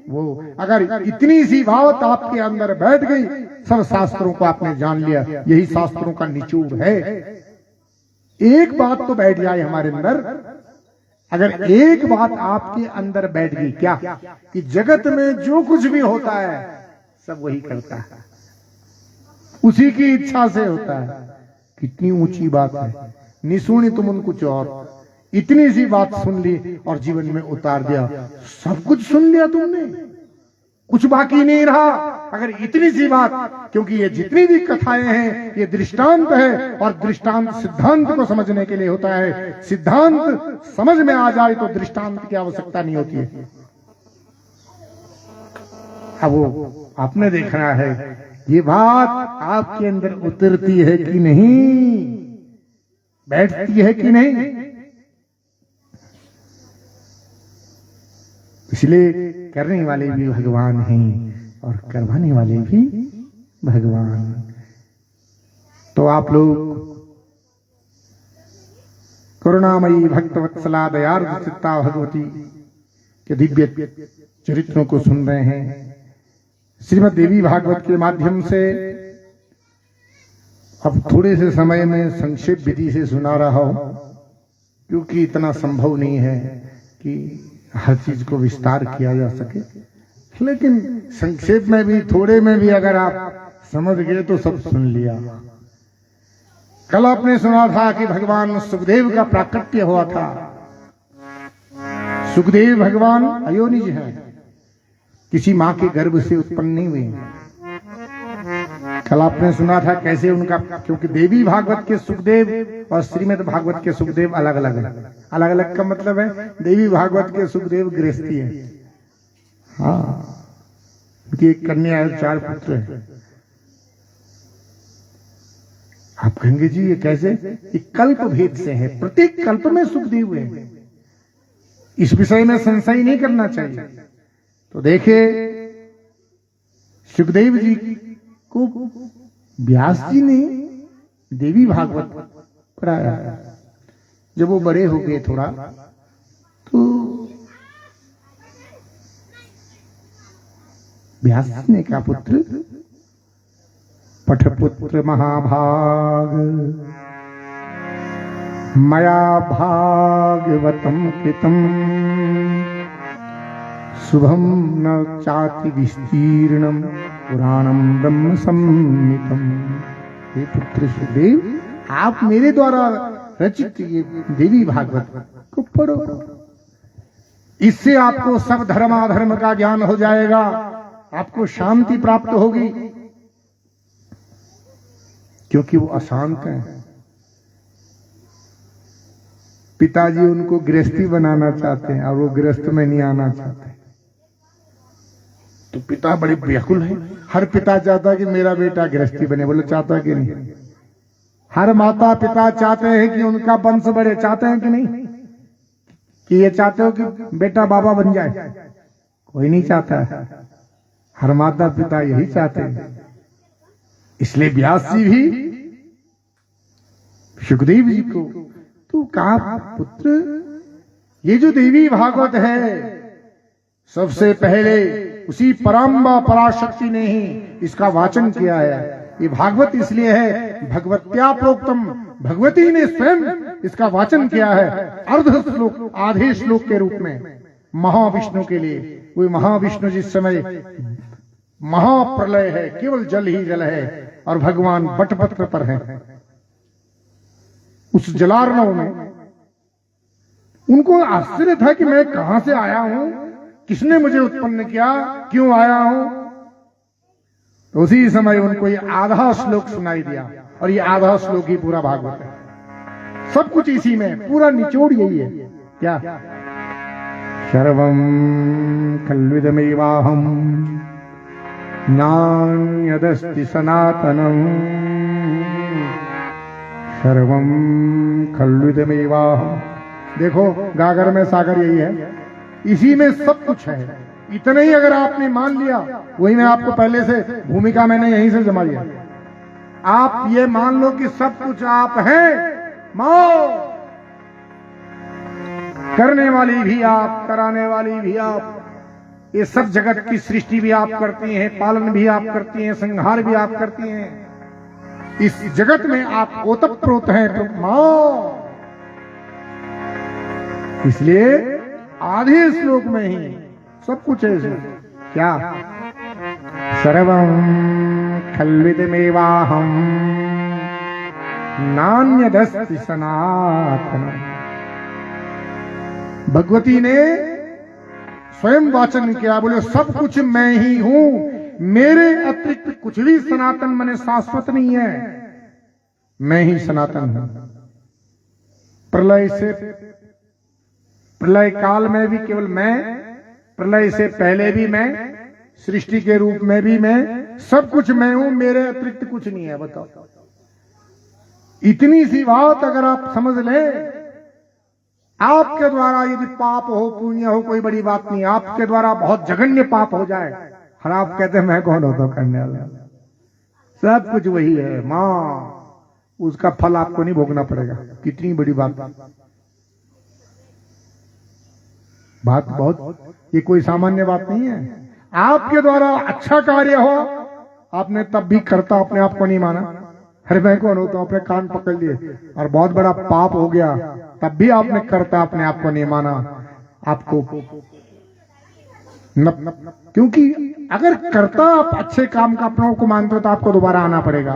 वो। अगर इतनी सी बात आपके अंदर बैठ गई, सब शास्त्रों को आपने जान लिया। यही शास्त्रों का निचोड़ है। एक बात तो बैठ जाए हमारे अंदर, अगर एक बात आपके अंदर बैठ गई, क्या कि जगत में जो कुछ भी होता है सब वही करता है, उसी की इच्छा से होता है। कितनी ऊंची बात है। निसुनी तुम कुछ और, इतनी सी बात सुन ली और जीवन में उतार दिया। सब कुछ सुन लिया तुमने, कुछ बाकी नहीं रहा। अगर इतनी सी बात, क्योंकि ये जितनी भी कथाएं हैं ये दृष्टांत है, और दृष्टांत सिद्धांत को समझने के लिए होता है। सिद्धांत समझ में आ जाए तो दृष्टांत की आवश्यकता नहीं होती है। अब वो आपने देखना है ये बात आपके अंदर उतरती है कि नहीं, बैठती है कि नहीं। इसलिए करने वाले भी भगवान हैं और करवाने वाले भी भगवान। तो आप लोग करुणामयी भक्तवत्सला दयार्द्र चित्ता भगवती के दिव्य चरित्रों को सुन रहे हैं। श्रीमद् देवी भागवत के माध्यम से अब थोड़े से समय में संक्षेप विधि से सुना रहा हूं, क्योंकि इतना संभव नहीं है कि हर चीज को विस्तार किया जा सके। लेकिन संक्षेप में भी, थोड़े में भी अगर आप समझ गए तो सब सुन लिया। कल आपने सुना था कि भगवान सुखदेव का प्राकट्य हुआ था। सुखदेव भगवान अयोनिज हैं, किसी मां के गर्भ से उत्पन्न नहीं हुए। कल आपने सुना था कैसे उनका, क्योंकि देवी भागवत के सुखदेव और श्रीमद् भागवत के सुखदेव अलग अलग है। अलग अलग का मतलब है, देवी भागवत के सुखदेव गृहस्थी है, हाँ, उनकी एक कन्या है, 4 पुत्र है। आप कहेंगे जी ये कैसे? ये कल्प भेद से है, प्रत्येक कल्प में सुखदेव है। इस विषय में संशय नहीं करना चाहिए। तो देखिए, सुखदेव जी को व्यास जी ने देवी भागवत पढ़ाया। जब वो बड़े हो गए थोड़ा, तो व्यास जी ने कहा, पुत्र पठपुत्र महाभाग, मया भागवतम कृतम, शुभम न चाति विस्तीर्णम, पुराणम ब्रह्म सम्मितम। हे पुत्र सुखदेव, आप मेरे द्वारा रचित ये देवी भागवत को पढ़ो। इससे आपको सब धर्माधर्म का ज्ञान हो जाएगा, आपको शांति प्राप्त होगी। क्योंकि वो अशांत हैं। पिताजी उनको गृहस्थी बनाना चाहते हैं और वो गृहस्थ में नहीं आना चाहते। तो पिता बड़े व्याकुल हैं। हर पिता चाहता है कि मेरा बेटा गृहस्थी बने। बोले चाहता है कि नहीं? हर माता पिता चाहते हैं कि उनका वंश बढ़े। चाहते हैं कि नहीं? कि ये चाहते हो कि बेटा बाबा बन जाए? कोई नहीं चाहता है। हर माता पिता यही चाहते हैं। इसलिए व्यास जी भी सुखदेव जी को तो कहा, पुत्र ये जो देवी भागवत है, सबसे पहले उसी परम्बा पराशक्ति ने ही इसका वाचन किया है। ये भागवत इसलिए है, भगवत्या प्रोक्तम, भगवती ने स्वयं इसका वाचन किया है। अर्ध श्लोक, आधे श्लोक के रूप में महाविष्णु के लिए। वो महाविष्णु जिस समय महाप्रलय है, केवल जल ही जल है और भगवान बटपत्र पर है, उस जलार्णव में उनको आश्चर्य था कि मैं कहां से आया हूं, किसने मुझे उत्पन्न किया, क्यों आया हूं। तो उसी समय उनको ये आधा श्लोक सुनाई दिया, और ये आधा श्लोक ही पूरा भागवत है। सब कुछ इसी में, पूरा निचोड़ यही है। क्या? सर्वं खल्विदमेवाहं नान्यदस्ति सनातनम्, सर्वं खल्विदमेवाहम्। देखो गागर में सागर यही है, इसी में सब कुछ है। इतना ही अगर आपने मान लिया, वही मैं आपको पहले से भूमिका मैंने यहीं से जमा लिया, आप ये मान लो कि सब कुछ आप हैं, माओ करने वाली भी आप, कराने वाली भी आप, ये सब जगत की सृष्टि भी आप करती हैं, पालन भी आप करती हैं, संहार भी आप करती हैं, इस जगत में आप ओतप्रोत हैं तो मां। इसलिए आधे श्लोक में ही सब कुछ है इसमें। क्या? सर्वं खल्विदमेवाहं नान्यदस्ति सनातनम्। भगवती ने स्वयं वाचन किया, बोले सब कुछ मैं ही हूं, मेरे अतिरिक्त कुछ भी सनातन माने शाश्वत नहीं है, मैं ही सनातन हूं। प्रलय काल में भी केवल मैं, प्रलय से पहले भी मैं, सृष्टि के रूप में भी मैं, सब कुछ मैं हूं, मेरे अतिरिक्त कुछ नहीं है। बताओ, इतनी सी बात अगर आप समझ लें, आपके द्वारा यदि पाप हो पुण्य हो कोई बड़ी बात नहीं, आपके द्वारा बहुत जघन्य पाप हो जाए और आप कहते हैं मैं कौन होता हूं करने वाला, सब कुछ वही है मां, उसका फल आपको नहीं भोगना पड़ेगा। कितनी बड़ी बात बहुत, ये कोई सामान्य बात नहीं है। आपके द्वारा अच्छा कार्य हो, आपने तब भी करता अपने आप को नहीं माना, अरे मैं कौन होता हूं, अपने कान पकड़ लिए, और बहुत बड़ा पाप हो गया तब भी आपने करता अपने आप को नहीं माना। आपको क्योंकि अगर करता आप अच्छे काम का अपनों को मानते हो तो आपको दोबारा आना पड़ेगा,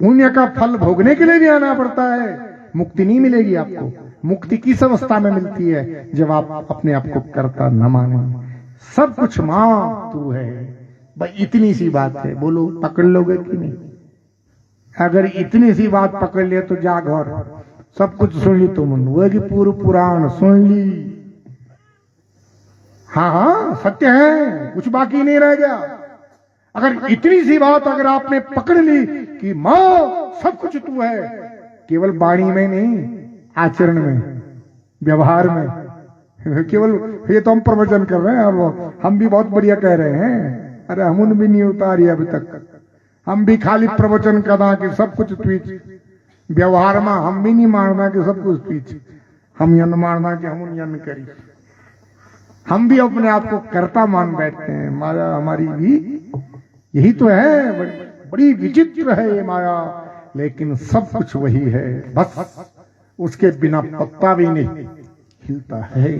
पुण्य का फल भोगने के लिए भी आना पड़ता है, मुक्ति नहीं मिलेगी आपको। मुक्ति किस अवस्था में मिलती है? जब आप अपने आप को करता न माने। सब कुछ मां तू है, भाई इतनी सी बात है, बोलो पकड़ लोगे कि नहीं? अगर इतनी सी बात पकड़ लिया तो जाग, और सब कुछ सुन ली तुम, वो की पूर्व पुराण सुन ली, हाँ हाँ सत्य है, कुछ बाकी नहीं रह गया। अगर इतनी सी बात अगर आपने पकड़ ली कि मां सब कुछ तू है, केवल वाणी में नहीं, आचरण में, व्यवहार में, केवल ये तो हम प्रवचन कर रहे हैं और हम भी बहुत बढ़िया कह रहे हैं, अरे हम भी नहीं उतारी अभी तक, हम भी खाली प्रवचन करना कि सब कुछ पीछ, व्यवहार में हम भी नहीं मानना कि सब कुछ पीछ, हम यन मानना कि हम यन करी, हम भी अपने आप को कर्ता मान बैठते हैं। माया हमारी भी यही तो है, बड़ी विचित्र है ये माया, लेकिन सब कुछ वही है, बस उसके बिना पत्ता भी नहीं हिलता है।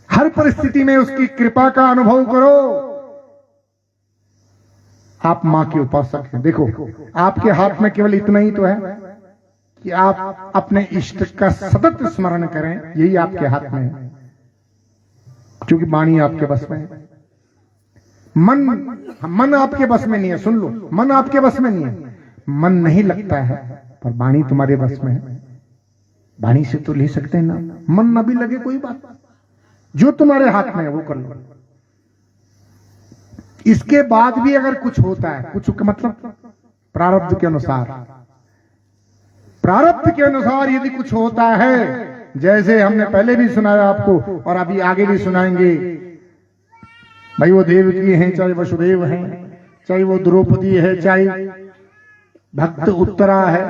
हर परिस्थिति में उसकी कृपा का अनुभव करो। आप मां के उपासक हैं, देखो आपके हाथ में केवल इतना ही तो है कि आप अपने इष्ट का सतत स्मरण करें, यही आपके हाथ में है, क्योंकि वाणी आपके बस में है। मन आपके बस में नहीं है, सुन लो, मन आपके बस में नहीं है, मन नहीं लगता है, पर वाणी तुम्हारे बस में है। वाणी से तो ले सकते हैं ना, मन न भी लगे कोई बात, जो तुम्हारे हाथ में है वो कर लो। इसके बाद भी अगर कुछ होता है, कुछ मतलब प्रारब्ध के अनुसार, प्रारब्ध के अनुसार यदि कुछ होता है, जैसे हमने पहले भी सुनाया आपको और अभी आगे भी सुनाएंगे, भाई वो देवकी हैं, चाहे वसुदेव हैं, चाहे वो द्रौपदी है, चाहे भक्त उत्तरा है,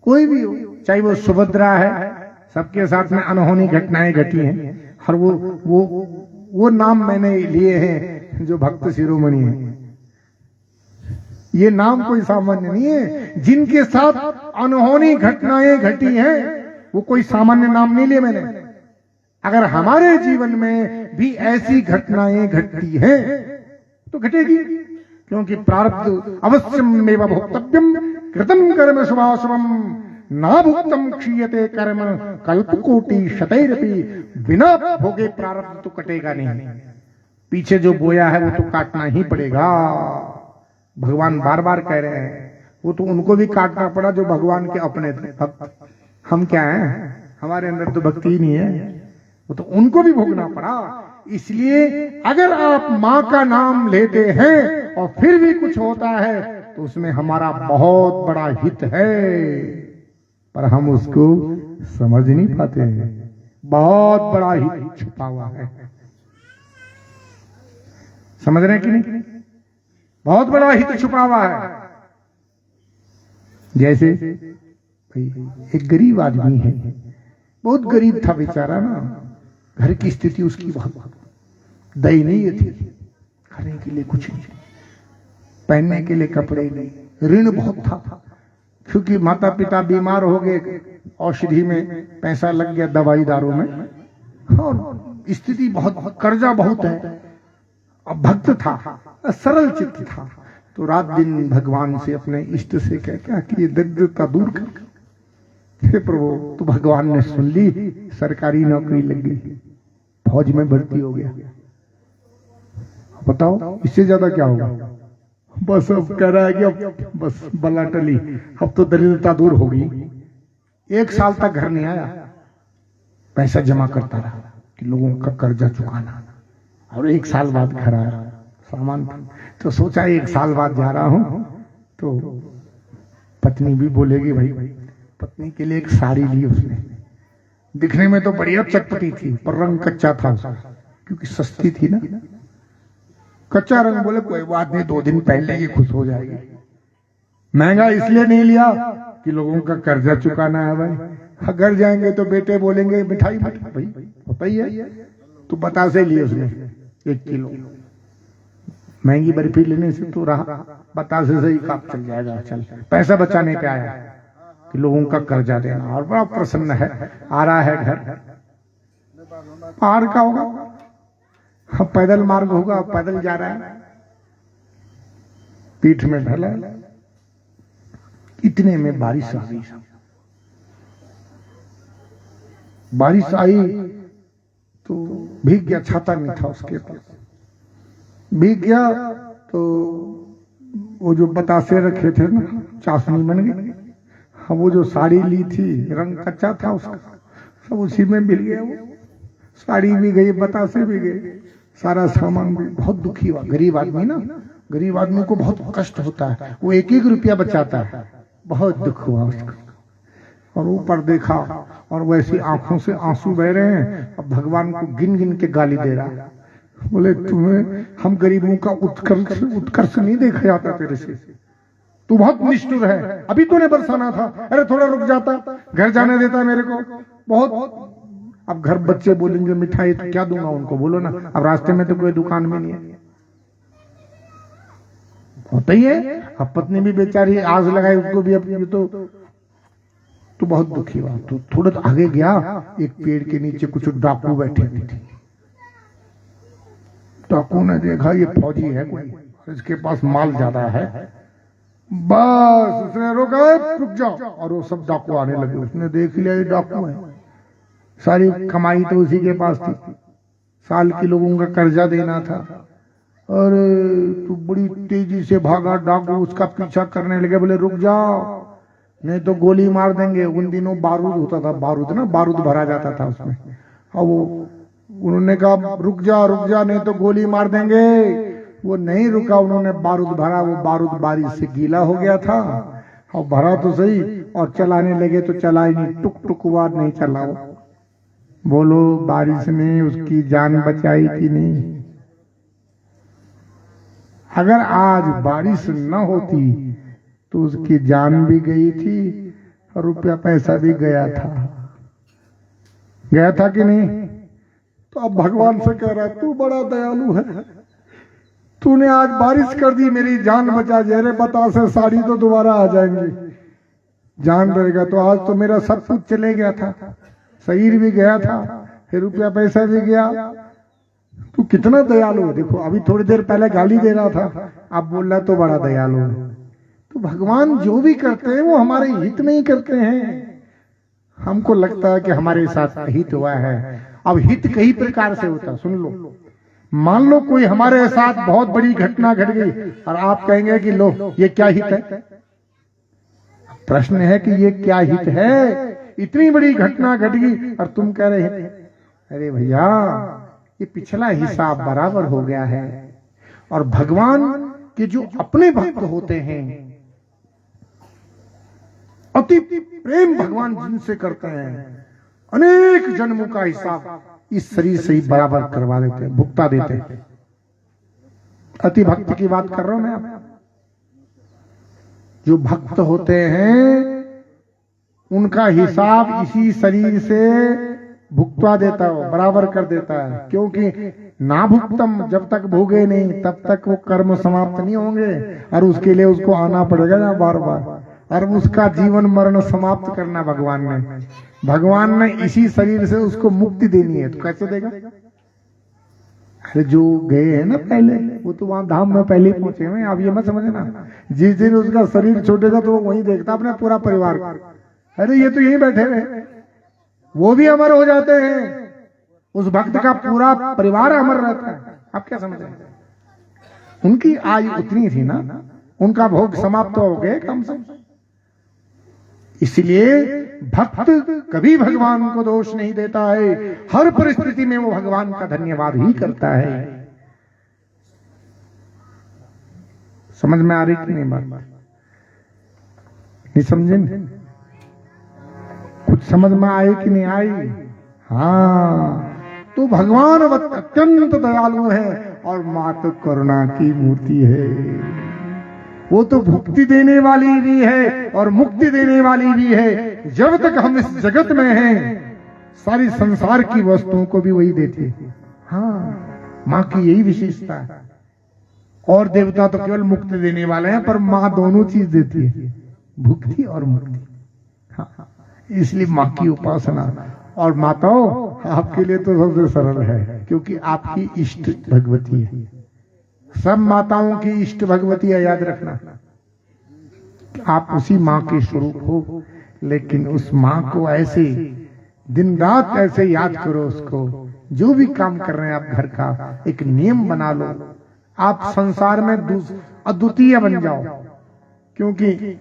कोई भी हो, चाहे वो सुभद्रा है, सबके साथ में अनहोनी घटनाएं घटी हैं, और वो नाम मैंने लिए हैं जो भक्त शिरोमणि है। ये नाम कोई सामान्य नहीं है, जिनके साथ अनहोनी घटनाएं घटी हैं वो कोई सामान्य नाम नहीं लिए मैंने। अगर हमारे जीवन में भी ऐसी घटनाएं घटती हैं तो घटेगी, क्योंकि प्रारब्ध अवश्यमेव भोक्तव्यम कृतं कर्म शुभाशुभम ना भुक्तम क्षीयते कर्म कल्पकोटि शतैरपि, बिना भोगे प्रारब्ध तो कटेगा नहीं। पीछे जो बोया है वो तो काटना ही पड़ेगा। भगवान बार बार कह रहे हैं, वो तो उनको भी काटना पड़ा जो भगवान के अपने थे। हम क्या हैं, हमारे अंदर तो भक्ति ही नहीं है, वो तो उनको भी भोगना पड़ा। इसलिए अगर आप मां का नाम लेते हैं और फिर भी कुछ होता है तो उसमें हमारा बहुत बड़ा हित है, पर हम उसको समझ नहीं पाते हैं। बहुत बड़ा हित छुपा हुआ है। समझ रहे हैं कि नहीं? बहुत बड़ा हित छुपा हुआ है। जैसे एक गरीब आदमी है, बहुत गरीब था बेचारा ना, घर की स्थिति उसकी बहुत दयनीय थी, खाने के लिए कुछ नहीं, पहनने के लिए कपड़े नहीं, ऋण बहुत था, क्योंकि माता पिता बीमार हो गए, औषधि में पैसा लग गया, दवाई दारू में, और स्थिति बहुत, कर्जा बहुत है। अब भक्त था, सरल चित्त था, तो रात दिन भगवान से, अपने इष्ट से कहता कि ये दरिद्रता दूर कर। हे प्रभु, तो भगवान ने सुन ली, सरकारी नौकरी लग गई, फौज में भर्ती हो गया। बताओ इससे ज्यादा क्या होगा? बस अब कह रहा है कि अब बस बला टली, अब तो दरिद्रता दूर होगी। 1 साल तक घर नहीं आया, पैसा जमा करता रहा कि लोगों का कर्जा चुकाना, और 1 साल बाद घर आया सामान। तो सोचा 1 साल बाद जा रहा हूं तो पत्नी भी बोलेगी, भाई पत्नी के लिए एक साड़ी ली उसने, दिखने में तो बढ़िया चटपटी थी, पर रंग कच्चा था उसका, क्योंकि सस्ती थी ना, कच्चा रंग। बोले कोई बात नहीं, 2 दिन पहले ही खुश हो जाएगी। महंगा इसलिए नहीं लिया कि लोगों का कर्जा चुकाना है भाई, अगर जाएंगे तो बेटे बोलेंगे मिठाई भाई होता ही है, तो बतासे लिए उसने 1 किलो। महंगी बर्फी लेने से तो रहा, बतासे से ही काम चल जाएगा। चल, पैसा बचाने पे आया कि लोगों का कर्जा देना, और बड़ा प्रसन्न है। आ रहा है घर, पहाड़ का होगा, अब पैदल मार्ग होगा, पैदल जा रहा है, पीठ में ढला, इतने में बारिश आ गई। बारिश आई तो भीग गया, छाता नहीं था उसके पास, भीग गया तो वो जो बतासे रखे थे ना, चाशनी बन गई। हाँ, वो जो साड़ी ली थी, रंग कच्चा था उसका, सब उसी में मिल गया। वो साड़ी भी गई, बतासे भी गए, सारा सामान भी। बहुत दुखी हुआ गरीब आदमी ना, गरीब आदमी को बहुत कष्ट होता है, वो 1-1 रुपया बचाता है, बहुत दुख हुआ उसको। और ऊपर देखा और वैसी आंखों से आंसू बह रहे हैं, अब भगवान को गिन गिन के गाली दे रहा। बोले तुम्हें हम गरीबों का उत्कर्ष नहीं देखा जाता तेरे से, तू बहुत निष्ठुर है, अभी तूने बरसाना था, अरे थोड़ा रुक जाता, घर जाने देता मेरे को। बहुत, अब घर बच्चे बोलेंगे मिठाई तो क्या दूंगा उनको, बोलो ना, अब रास्ते में तो कोई दुकान में नहीं है, होता ही है। अब पत्नी भी बेचारी आग लगाई, उसको भी अपनी तो बहुत दुखी हुआ। तो थोड़ा आगे गया, एक पेड़ के नीचे कुछ डाकू बैठे हुए थे। डाकू ने देखा ये फौजी है कोई, इसके पास माल ज्यादा है, बस उसने रोका, रुक जाओ, और वो सब डाकू आने लगे। उसने देख लिया ये डाकू है, सारी कमाई तो उसी के पास थी, साल के लोगों का कर्जा देना था, और तो बड़ी तेजी से भागा डाकू, उसका पीछा करने लगे। बोले रुक जाओ नहीं तो गोली मार देंगे। उन दिनों बारूद होता था, बारूद ना, बारूद भरा जाता था उसमें। अब वो उन्होंने कहा रुक जा नहीं तो गोली मार देंगे। वो नहीं रुका, उन्होंने बारूद भरा, वो बारूद बारिश से गीला हो गया था, और भरा तो सही, और चलाने लगे तो चला ही नहीं, टुक टुक हुआ, नहीं चला। बोलो बारिश ने उसकी जान बचाई कि नहीं? अगर आज बारिश न होती तो उसकी जान भी गई थी और रुपया पैसा भी गया था कि नहीं? तो अब भगवान से कह रहा है तू बड़ा दयालु है, तूने आज बारिश कर दी, मेरी जान बचा। जहरे बतासे साड़ी तो दोबारा आ जाएंगी, जान रहेगा। तो आज तो मेरा सब कुछ चले गया था, शरीर भी गया था, फिर रुपया पैसा भी गया। तू कितना दयालु है। देखो अभी थोड़ी देर पहले गाली दे रहा था, अब बोल रहा तो बड़ा दयालु है। तो भगवान जो भी करते हैं वो हमारे हित में ही करते हैं। हमको लगता है कि हमारे साथ हित हुआ है। अब हित कई प्रकार से होता है, सुन लो। मान लो कोई हमारे साथ बहुत बड़ी घटना घट गई और आप कहेंगे कि लो ये क्या हित है। प्रश्न है कि ये क्या हित है, इतनी बड़ी घटना घट गई और तुम कह रहे हैं अरे भैया ये पिछला हिसाब बराबर हो गया है। और भगवान के जो अपने भक्त होते हैं, अति प्रेम भगवान जिनसे करते हैं, अनेक जन्मों का हिसाब इस शरीर से ही बराबर करवा देते हैं, भुगता देते हैं। अति भक्त की बात कर रहा हूं मैं आप। जो भक्त होते हैं उनका हिसाब इसी शरीर से भुगतवा देता है, बराबर कर देता है। क्योंकि ना भुगतम, जब तक भोगे नहीं तब तक वो कर्म समाप्त नहीं होंगे, और उसके लिए उसको आना पड़ेगा ना बार बार। और उसका जीवन मरण समाप्त करना भगवान ने इसी शरीर से उसको मुक्ति देनी है। तो कैसे देगा? अरे जो गए हैं ना पहले, वो तो वहां धाम में पहले ही पहुंचे हुए। आप ये मत समझना जिस दिन उसका शरीर छूटेगा तो वो वहीं देखता अपने पूरा परिवार। अरे ये तो यहीं बैठे हुए, वो भी अमर हो जाते हैं। उस भक्त का पूरा परिवार अमर रहता है। आप क्या समझ रहे हैं? उनकी आयु उतनी थी ना, उनका भोग समाप्त हो गए कम से कम। इसलिए भक्त कभी भगवान को दोष नहीं देता है, हर परिस्थिति में वो भगवान का धन्यवाद ही करता है। समझ में आ रही कि नहीं बात? नहीं समझे? कुछ समझ में आई कि नहीं आई? हाँ, तो भगवान अत्यंत दयालु है और माता करुणा की मूर्ति है। वो तो मुक्ति देने वाली भी है और मुक्ति देने वाली भी है। जब तक हम इस जगत में हैं, सारी संसार की वस्तुओं को भी वही देती है। हाँ, माँ की यही विशेषता है। और देवता तो केवल मुक्ति देने वाले हैं, पर माँ दोनों चीज देती है, भुक्ति और मुक्ति। हाँ, इसलिए माँ की उपासना। और माताओं, आपके लिए तो सबसे सरल है, क्योंकि आपकी इष्ट भगवती है। सब माताओं की इष्ट भगवती है, याद रखना। आप उसी माँ के स्वरूप हो, लेकिन उस माँ को ऐसे दिन रात ऐसे याद करो उसको। जो भी काम कर रहे हैं आप घर का, एक नियम बना लो। आप संसार में अद्वितीय बन जाओ। क्योंकि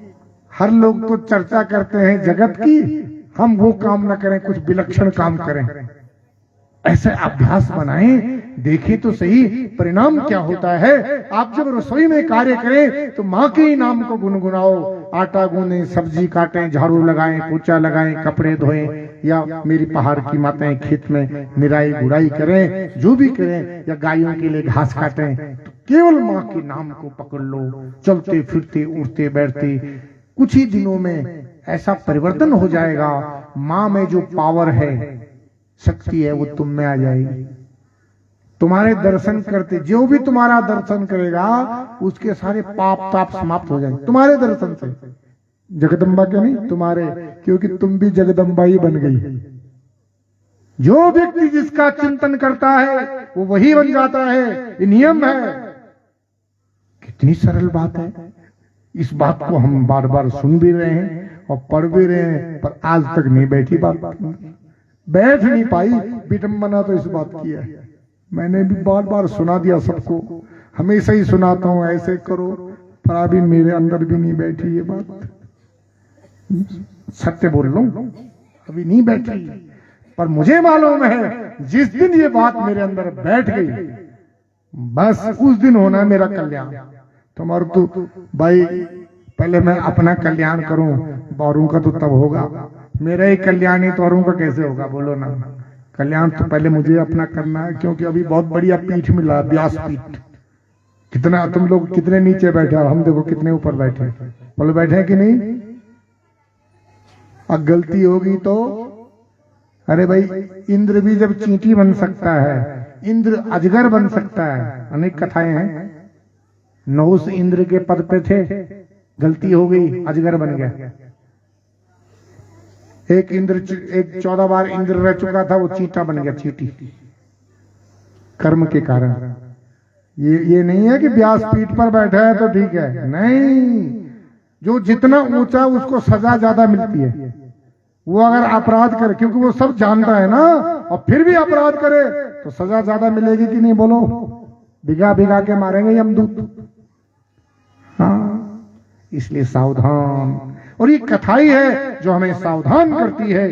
हर लोग तो चर्चा करते हैं जगत की, हम वो काम न करें, कुछ विलक्षण काम करें। ऐसे अभ्यास बनाएं, देखें तो सही परिणाम क्या होता है। आप जब रसोई में कार्य करें तो माँ के ही नाम को गुनगुनाओ। आटा गूंदें, सब्जी काटें, झाड़ू लगाएं, पोछा लगाएं, कपड़े धोएं, या मेरी पहाड़ की माताएं खेत में निराई गुड़ाई करें, जो भी करें, या गायों के लिए घास काटें, तो केवल माँ के नाम को पकड़ लो। चलते फिरते उठते बैठते कुछ ही दिनों में ऐसा परिवर्तन हो जाएगा। माँ में जो पावर है, शक्ति है, वो तुम में आ जाएगी। तुम्हारे दर्शन करते, जो भी तुम्हारा दर्शन करेगा उसके सारे पाप ताप समाप्त हो जाएंगे तुम्हारे दर्शन से। जगदम्बा के नहीं, तुम्हारे, क्योंकि तुम भी जगदम्बा ही बन गई। जो व्यक्ति जिसका चिंतन करता है वो वही बन जाता है। ये नियम है। कितनी सरल बात है। इस बात को हम बार बार सुन भी रहे हैं और पढ़ भी रहे हैं, पर आज तक नहीं बैठी बात, बैठ नहीं पाई। विडंबना तो इस बात की है। मैंने भी बार बार सुना दिया सबको, हमेशा ही सुनाता हूं ऐसे करो, पर अभी मेरे अंदर भी नहीं बैठी ये बात। सत्य बोल लो, अभी नहीं बैठी। पर मुझे मालूम है जिस दिन ये बात मेरे अंदर बैठ गई, बस उस दिन होना मेरा कल्याण। तुम्हारा तो भाई, पहले मैं अपना कल्याण करूं, औरों का तो तब होगा। मेरा ही कल्याण ही तो औरों का कैसे होगा? बोलो ना। कल्याण तो पहले मुझे अपना करना है, क्योंकि अभी बहुत बढ़िया पीठ मिला, व्यास पीठ। कितना तुम लोग कितने नीचे बैठे, और हम देखो कितने ऊपर बैठे। बोलो बैठे हैं कि नहीं? अब गलती होगी तो, अरे भाई, इंद्र भी जब चींटी बन सकता है, इंद्र अजगर बन सकता है। अनेक कथाएं हैं। नहुस इंद्र के पद पे थे, गलती हो गई, अजगर बन गया। एक 14 बार इंद्र रह चुका था, वो चींटा बन गया, चींटी, कर्म के कारण। ये नहीं है कि व्यास पीठ पर बैठा है तो ठीक है, नहीं। जो जितना ऊंचा उसको सजा ज्यादा मिलती है। वो अगर अपराध करे, क्योंकि वो सब जानता है ना, और फिर भी अपराध करे तो सजा ज्यादा मिलेगी कि नहीं? बोलो, भिगा भिगा के मारेंगे यमदूत। हाँ, इसलिए सावधान। और ये कथा ही है जो हमें सावधान करती है।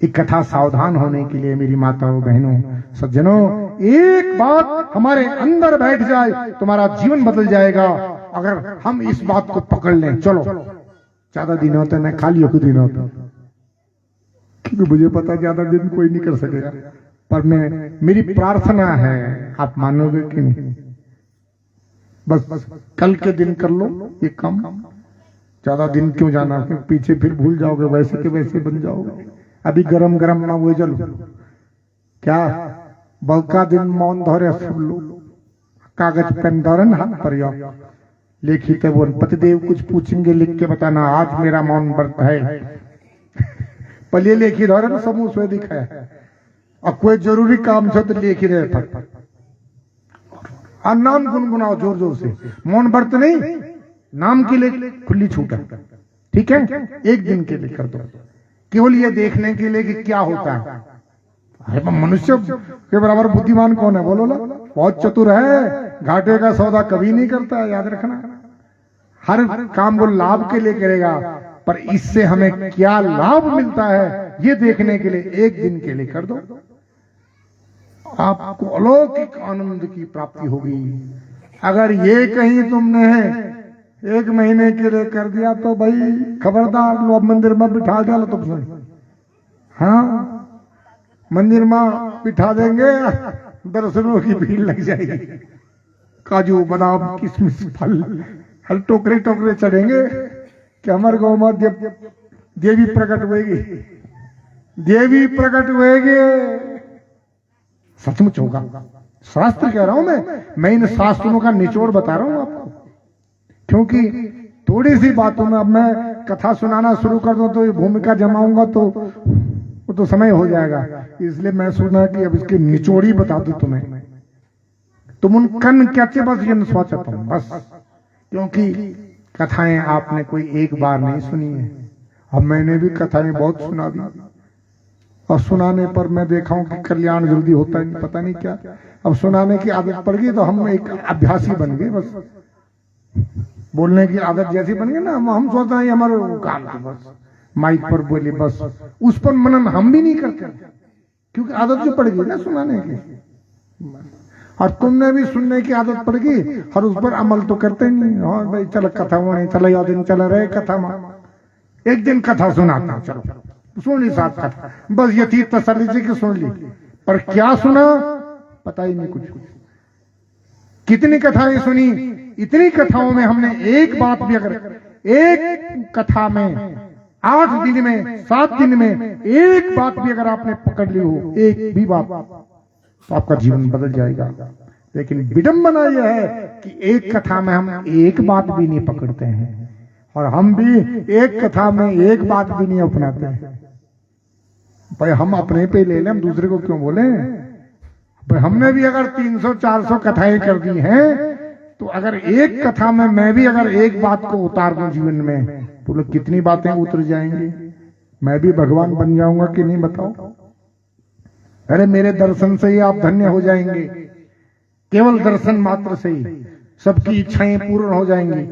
एक कथा सावधान होने के लिए मेरी माताओं, बहनों, सज्जनों, एक बात हमारे अंदर बैठ जाए, तुम्हारा जीवन बदल जाएगा। अगर हम इस बात को पकड़ लें, चलो ज्यादा दिन होते न, खाली हो दिन होते, क्योंकि मुझे पता ज्यादा दिन कोई नहीं कर सकेगा, पर मेरी प्रार्थना है, आप मानोगे कि नहीं, बस कल के दिन कर लो ये काम, ज्यादा दिन क्यों जाना, फिर पीछे फिर भूल जाओगे, वैसे के वैसे बन जाओगे। अभी गरम गरम ना हुए जलो क्या, बल्का दिन मौन धोरे सब लोग, कागज पेन धोरन हाथ पर लिखित वो पतिदेव कुछ पूछेंगे, लिख के बताना आज मेरा मौन व्रत है। पहले लेखी धोरन समूह से दिखा है, और कोई जरूरी काम से तो लेखी रहे था, और नाम गुनगुनाओ जोर जोर से, मौन व्रत नहीं, नाम के लिए खुली छूट है, ठीक है, एक दिन के लिए कर दो, केवल ये देखने के लिए कि क्या होता है। अरे मनुष्य के बराबर बुद्धिमान कौन है बोलो ना, बहुत चतुर है, घाटे का सौदा कभी नहीं करता है, याद रखना। हर काम को लाभ के लिए करेगा, पर इससे हमें क्या लाभ मिलता है ये देखने के लिए एक दिन के लिए कर दो, आपको अलौकिक आनंद की प्राप्ति होगी। अगर ये कहीं तुमने एक महीने के लिए कर दिया तो भाई खबरदार, लो मंदिर में बिठा दिया तो सुन, हाँ मंदिर में बिठा देंगे, दर्शनों की भीड़ लग जाएगी, काजू बादाम किशमिश फल हल टोकरे टोकरे चढ़ेंगे कि हमारे गाँव में देवी प्रकट होगी, देवी प्रकट होगी, सचमुच होगा, शास्त्र कह रहा हूं मैं इन शास्त्रों का निचोड़ बता रहा हूं आपको, क्योंकि थोड़ी सी बातों में अब मैं कथा सुनाना शुरू कर दूं तो ये भूमिका जमाऊंगा तो समय हो जाएगा, इसलिए मैं सुना कि अब इसकी निचोड़ी बता दूं तुम्हें, तुम उन कन क्या बस ये सोचता हूं बस, क्योंकि कथाएं आपने कोई एक बार नहीं सुनी है, अब मैंने भी कथाएं बहुत सुना दी, और सुनाने पर मैं देखा हूं कि कल्याण जल्दी होता है, पता नहीं क्या, अब सुनाने की आदत पड़ गई तो हम एक अभ्यासी बन गए, बस बोलने की आदत जैसी बन गई ना, हम सोचते हैं हमारे काम की, बस माइक पर बोले बस, उस पर मनन हम भी नहीं करते, क्योंकि आदत जो पड़ गई ना सुनाने की, और तुमने भी सुनने की आदत पड़ गई और उस पर अमल तो करते नहीं। और भाई चल कथा होने चला, या दिन चला रहे कथा में, एक दिन कथा सुनाता, चलो सुन ली साथ कथा, बस ये थी तसल्ली से कि सुन ली, पर क्या सुना पता ही नहीं कुछ। कितनी कथाएं सुनी, इतनी कथाओं में हमने एक बात भी, अगर एक कथा में 8 दिन में 7 दिन में एक बात भी अगर आपने पकड़ ली हो, एक भी बात, तो आपका जीवन बदल जाएगा। लेकिन विडंबना यह है कि एक कथा में हम एक बात भी नहीं पकड़ते हैं, और हम भी एक कथा में एक बात भी नहीं अपनाते हैं। भाई हम अपने पे ले लें, हम दूसरे को क्यों बोले। भाई हमने भी अगर 300-400 कथाएं कर दी हैं, तो अगर एक कथा में मैं भी अगर एक बात को उतार दूं जीवन में, तो लोग कितनी बातें उतर जाएंगी, मैं भी भगवान बन जाऊंगा कि नहीं बताओ। अरे मेरे दर्शन से ही आप धन्य हो जाएंगे, केवल दर्शन मात्र से ही सबकी इच्छाएं पूर्ण हो जाएंगी।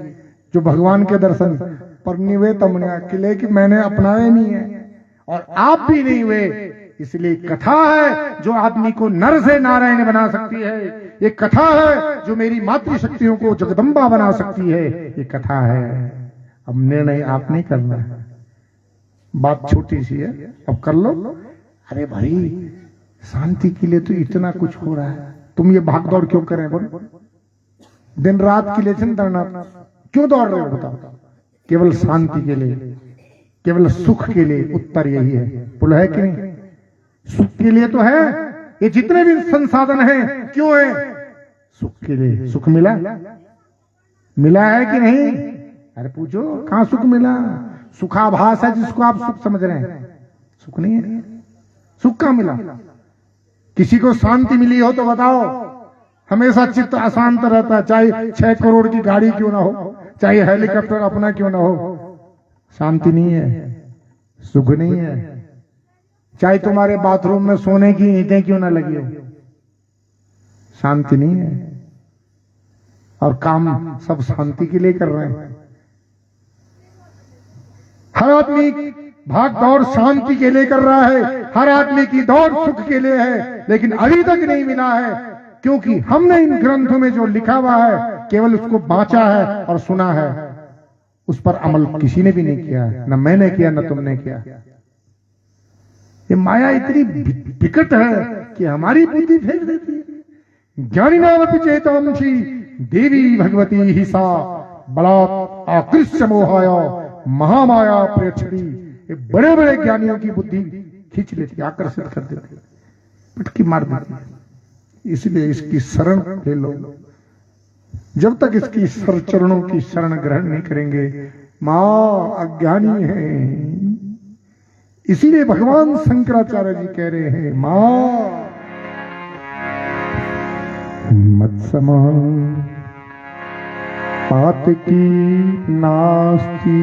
जो भगवान के दर्शन पर नहीं हुए तमने अकेले कि मैंने अपनाए नहीं है, और आप भी नहीं हुए, इसलिए कथा है जो आदमी को नर से नारायण बना सकती है। ये कथा है जो मेरी मातृशक्तियों को जगदम्बा बना सकती है, ये कथा है। अब निर्णय आप नहीं करना है, बात छोटी सी है, अब कर लो। अरे भाई शांति के लिए तो इतना कुछ हो रहा है, तुम ये भाग दौड़ क्यों करें बोलो, दिन रात के लिए चिंता क्यों दौड़ रहे हो बताओ। केवल शांति के लिए, केवल सुख के लिए, उत्तर यही है। बोलो है कि नहीं, सुख के लिए तो है, ये जितने भी संसाधन हैं क्यों है, सुख के लिए। सुख मिला है कि नहीं, अरे पूछो कहां सुख मिला। सुखाभास है जिसको आप सुख समझ रहे हैं, सुख नहीं है। सुख कहां मिला, किसी को शांति मिली हो तो बताओ। हमेशा चित्त अशांत रहता है, चाहे 6 करोड़ की गाड़ी क्यों ना हो, चाहे हेलीकॉप्टर अपना क्यों ना हो, शांति नहीं है, सुख नहीं है। चाहे तुम्हारे बाथरूम में सोने की ईंटें क्यों ना लगी हो, शांति नहीं है। और काम सब शांति के लिए कर रहे हैं। हर आदमी भाग दौड़ शांति के लिए कर रहा है, हर आदमी की दौड़ सुख के लिए है, लेकिन अभी तक नहीं मिला है, क्योंकि हमने इन ग्रंथों में जो लिखा हुआ है केवल उसको बांचा है और सुना है, उस पर अमल किसी ने भी नहीं किया है, न मैंने किया न तुमने किया। ये माया इतनी विकट है कि हमारी बुद्धि फेंक देती है। ज्ञानी नाम चेतवंशी देवी भगवती ही सा बलात् आकृष्य मोहाया महामाया प्रेक्षणी। ये बड़े बड़े ज्ञानियों की बुद्धि खींच लेती, आकर्षित कर देती, पटकी मार देती। इसलिए इसकी शरण ले लो। जब तक इसकी चरणों की शरण ग्रहण नहीं करेंगे, मां अज्ञानी है। इसीलिए भगवान शंकराचार्य जी कह रहे हैं, मां मत्समान पातकी नास्ति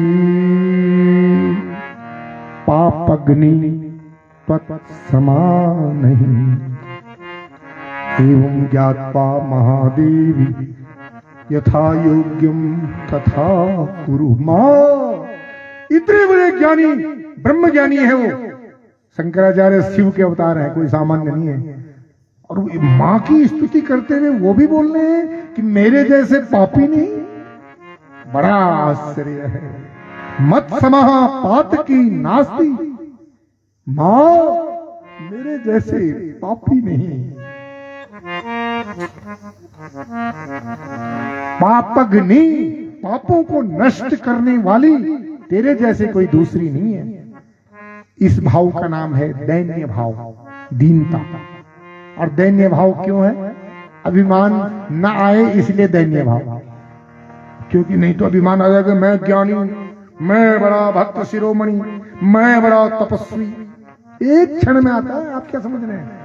पापग्नि त्वत्समा नहीं। एवं ज्ञात्वा महादेवी यथा योग्यम तथा कुरु। मां इतने बड़े ज्ञानी ब्रह्म ज्ञानी है वो। शंकराचार्य शिव के अवतार है, कोई सामान्य नहीं है। और मां की स्तुति करते हुए वो भी बोल रहे हैं कि मेरे जैसे पापी नहीं। बड़ा आश्चर्य है। मत समः पातकी नास्ति। मां मेरे जैसे पापी नहीं। पापग्नि पापों को नष्ट करने वाली तेरे जैसे कोई दूसरी नहीं है। इस भाव का नाम है दैन्य भाव, दीनता। और दैन्य भाव क्यों है? अभिमान न आए इसलिए दैन्य भाव। क्योंकि नहीं तो अभिमान आ जाएगा, मैं ज्ञानी, मैं बड़ा भक्त शिरोमणि, मैं बड़ा तपस्वी। एक क्षण में आता है। आप क्या समझ रहे हैं?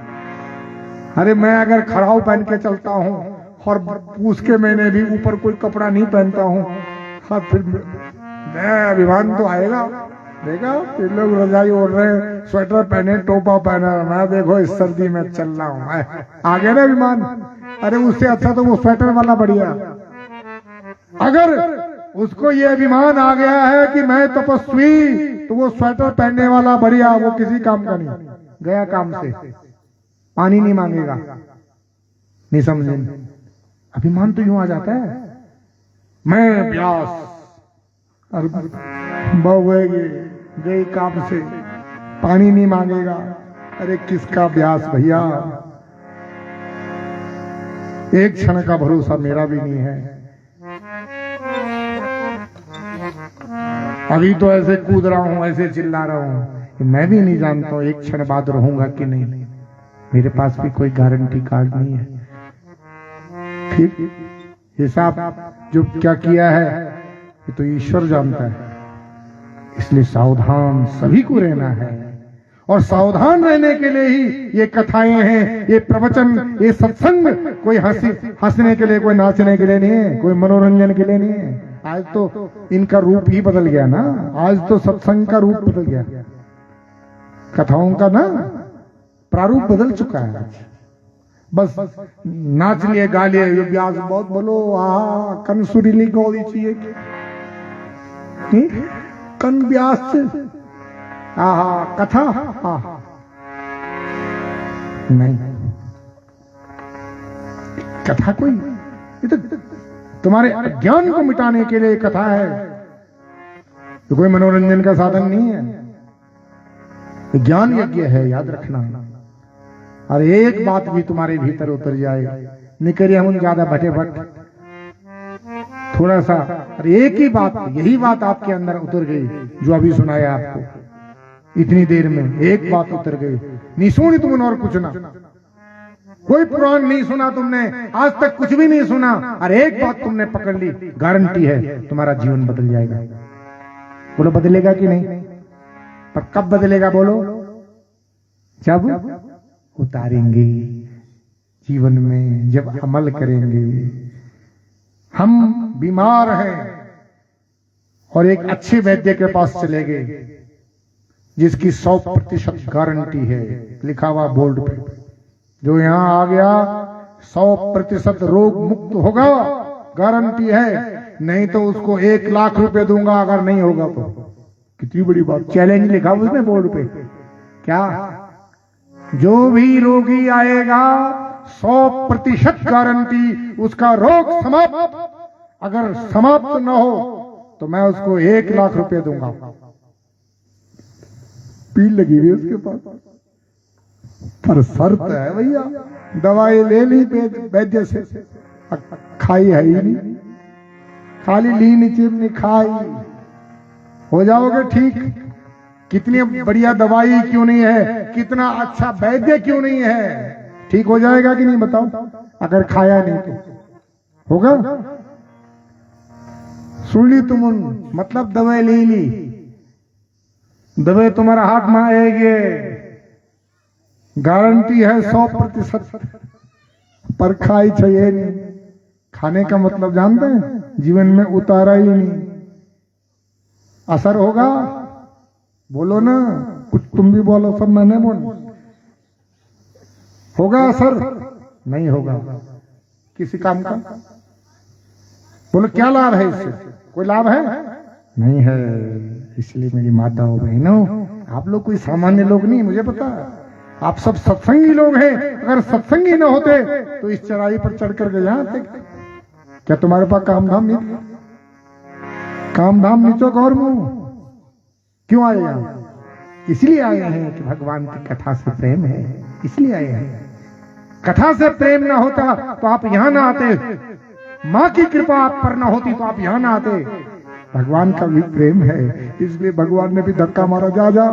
अरे मैं अगर खड़ाऊ पहन के चलता हूं और उसके मैंने भी ऊपर कोई कपड़ा नहीं पहनता हूं, हाँ फिर मैं अभिमान तो आएगा। देखा ये लोग रजाई ओढ़ रहे हैं, स्वेटर पहने, टोपा पहना, मैं देखो इस सर्दी में चल रहा हूं, आ गया ना अभिमान। अरे उससे अच्छा तो वो स्वेटर वाला बढ़िया। अगर उसको ये अभिमान आ गया है कि मैं तपस्वी, तो वो स्वेटर पहनने वाला बढ़िया, वो किसी काम का नहीं, गया काम से, पानी नहीं मांगेगा। नहीं समझे? अभिमान तो यूं आ जाता है, मैं व्यास और बहुएगी गई काम से, पानी नहीं मांगेगा। अरे किसका व्यास भैया? एक क्षण का भरोसा मेरा भी नहीं है। अभी तो ऐसे कूद रहा हूं, ऐसे चिल्ला रहा हूं कि मैं भी नहीं जानता हूं एक क्षण बाद रहूंगा कि नहीं। मेरे पास भी कोई गारंटी कार्ड नहीं है। फिर हिसाब जो क्या किया है ये तो ईश्वर जानता है। इसलिए सावधान सभी को रहना है। और सावधान रहने के लिए ही ये कथाएं हैं, ये प्रवचन, ये सत्संग। कोई हंसने के लिए, कोई नाचने के लिए नहीं है, कोई मनोरंजन के लिए नहीं है। आज तो इनका रूप ही बदल गया ना। आज तो सत्संग का रूप बदल गया, कथाओं का ना प्रारूप बदल चुका है। बस नाच लिए, गा लिए, व्यास बहुत बोलो, आहा कन सुरीली गौरी चाहिए, कन व्यास, आहा कथा, आहा नहीं, कथा कोई, ये तो तुम्हारे अज्ञान को मिटाने के लिए कथा है, तो कोई मनोरंजन का साधन नहीं है। ज्ञान यज्ञ है, याद रखना। और एक बात भी तुम्हारे भीतर उतर जाए, निकरिए हम ज्यादा भटे भट, थोड़ा सा, अरे एक ही बात, यही बात आपके अंदर उतर गई जो अभी सुनाया आपको इतनी देर में, एक बात उतर गई। नहीं सुनी तुमने और कुछ ना, कोई पुराण नहीं सुना तुमने, आज तक कुछ भी नहीं सुना, और एक बात तुमने पकड़ ली, गारंटी है तुम्हारा जीवन बदल जाएगा। बोलो बदलेगा कि नहीं? पर कब बदलेगा बोलो? जब उतारेंगे जीवन में, जब अमल करेंगे। हम बीमार हैं और एक अच्छे वैद्य के पास चले गए जिसकी 100% गारंटी है, लिखा हुआ बोर्ड पे, जो यहां आ गया 100% रोग मुक्त होगा, गारंटी है। नहीं तो उसको 1 लाख रुपए दूंगा अगर नहीं होगा तो। कितनी बड़ी बात, चैलेंज लिखा उसने बोर्ड पे। क्या? जो भी रोगी आएगा 100% गारंटी, उसका रोग समाप्त, अगर समाप्त न हो तो मैं उसको 1 लाख रुपए दूंगा। पीड़ लगी हुई है उसके पास, पर शर्त है भैया, दवाई ले ली वैद्य से, खाई है ही नहीं, खाली ली नहीं खाई, हो जाओगे ठीक। कितनी बढ़िया दवाई क्यों नहीं है, कितना अच्छा वैद्य क्यों नहीं है, ठीक हो जाएगा कि नहीं बताओ? अगर खाया नहीं तो होगा? सुन ली तुम, मतलब दवाई ले ली, दवाई तुम्हारा हाथ में आएगी, गारंटी है 100%, पर खाई चाहिए नहीं। खाने का मतलब जानते हैं? जीवन में उतारा ही नहीं। असर होगा? बोलो ना, कुछ तुम भी बोलो, सब मैंने बोलो। होगा असर? नहीं होगा किसी काम का। बोलो क्या लाभ है इससे? कोई लाभ है? नहीं है। इसलिए मेरी माताओं बहनों, आप लोग कोई सामान्य लोग नहीं, मुझे पता है आप सब सत्संगी लोग हैं। अगर सत्संगी न होते तो इस चढ़ाई पर चढ़ कर के जाते क्या? तुम्हारे पास काम धाम नहीं था? काम धाम नीचो गौर मुंह क्यों आए यहाँ? इसलिए आए हैं कि भगवान की कथा से प्रेम है, इसलिए आए हैं। कथा से प्रेम ना होता तो आप यहां ना आते, मां की कृपा आप पर ना होती तो आप यहां ना आते। भगवान का भी प्रेम है, इसलिए भगवान ने भी धक्का मारा, जा जा।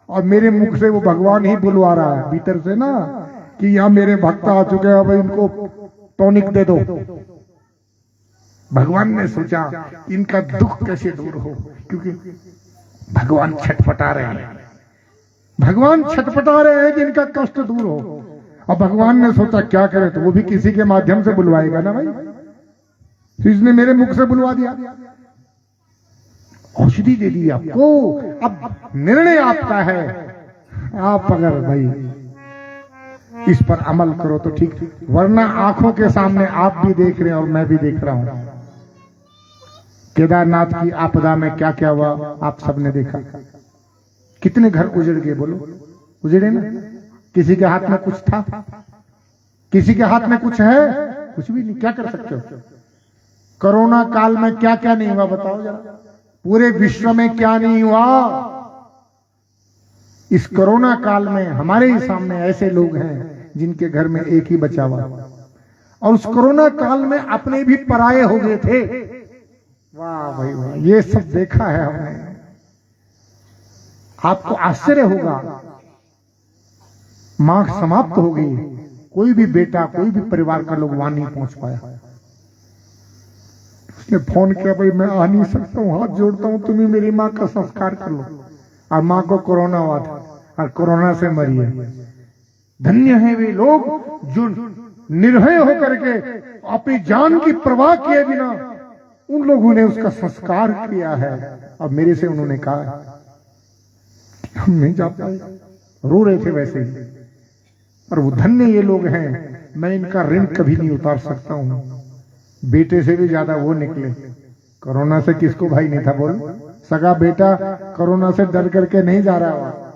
और मेरे मुख से वो भगवान ही बुलवा रहा है भीतर से ना, कि यहाँ मेरे भक्त आ चुके हैं, अब इनको टॉनिक दे दो। भगवान ने सोचा इनका दुख कैसे दूर हो, क्योंकि भगवान छटपटा रहे हैं, भगवान छटपटा रहे हैं कि इनका कष्ट दूर हो। और भगवान ने सोचा क्या करे, तो वो भी किसी के माध्यम से बुलवाएगा ना भाई, तो इसने मेरे मुख से बुलवा दिया, औषधि दे दी आपको। अब निर्णय आपका है, आप अगर भाई इस पर अमल करो तो ठीक, वरना आंखों के सामने आप भी देख रहे हैं और मैं भी देख रहा हूं। केदारनाथ की आपदा में क्या क्या हुआ आप सबने देखा, कितने घर उजड़ गए, बोलो उजड़े ना? किसी के हाथ में कुछ था? किसी के हाथ में कुछ है? कुछ भी नहीं। क्या कर सकते हो? कोरोना काल में क्या क्या नहीं हुआ बताओ जरा, पूरे विश्व में क्या नहीं हुआ। इस कोरोना काल में हमारे ही सामने ऐसे लोग हैं जिनके घर में एक ही बचा हुआ, और उस कोरोना काल में अपने भी पराये हो गए थे। वाह भाई वाह, ये सब देखा है हमने। आपको आश्चर्य होगा, मां समाप्त हो गई, कोई भी बेटा कोई भी परिवार का लोग वहां नहीं पहुंच पाया। उसने फोन किया, भाई मैं आ नहीं सकता हूं, हाथ जोड़ता हूं, तुम्हें मेरी मां का संस्कार कर लो। और मां को कोरोना हुआ था और कोरोना से मरी है। धन्य है वे लोग जो निर्भय होकर के अपनी जान की परवाह किए बिना उन लोगों ने उसका संस्कार किया है। और मेरे से उन्होंने कहा हम नहीं जा पाए, रो रहे थे वैसे ही। पर वो धन्य ये लोग हैं, मैं इनका ऋण कभी नहीं उतार सकता हूं। बेटे से भी ज्यादा वो निकले। कोरोना से किसको भाई नहीं था बोल? सगा बेटा कोरोना से डर करके नहीं जा रहा हुआ,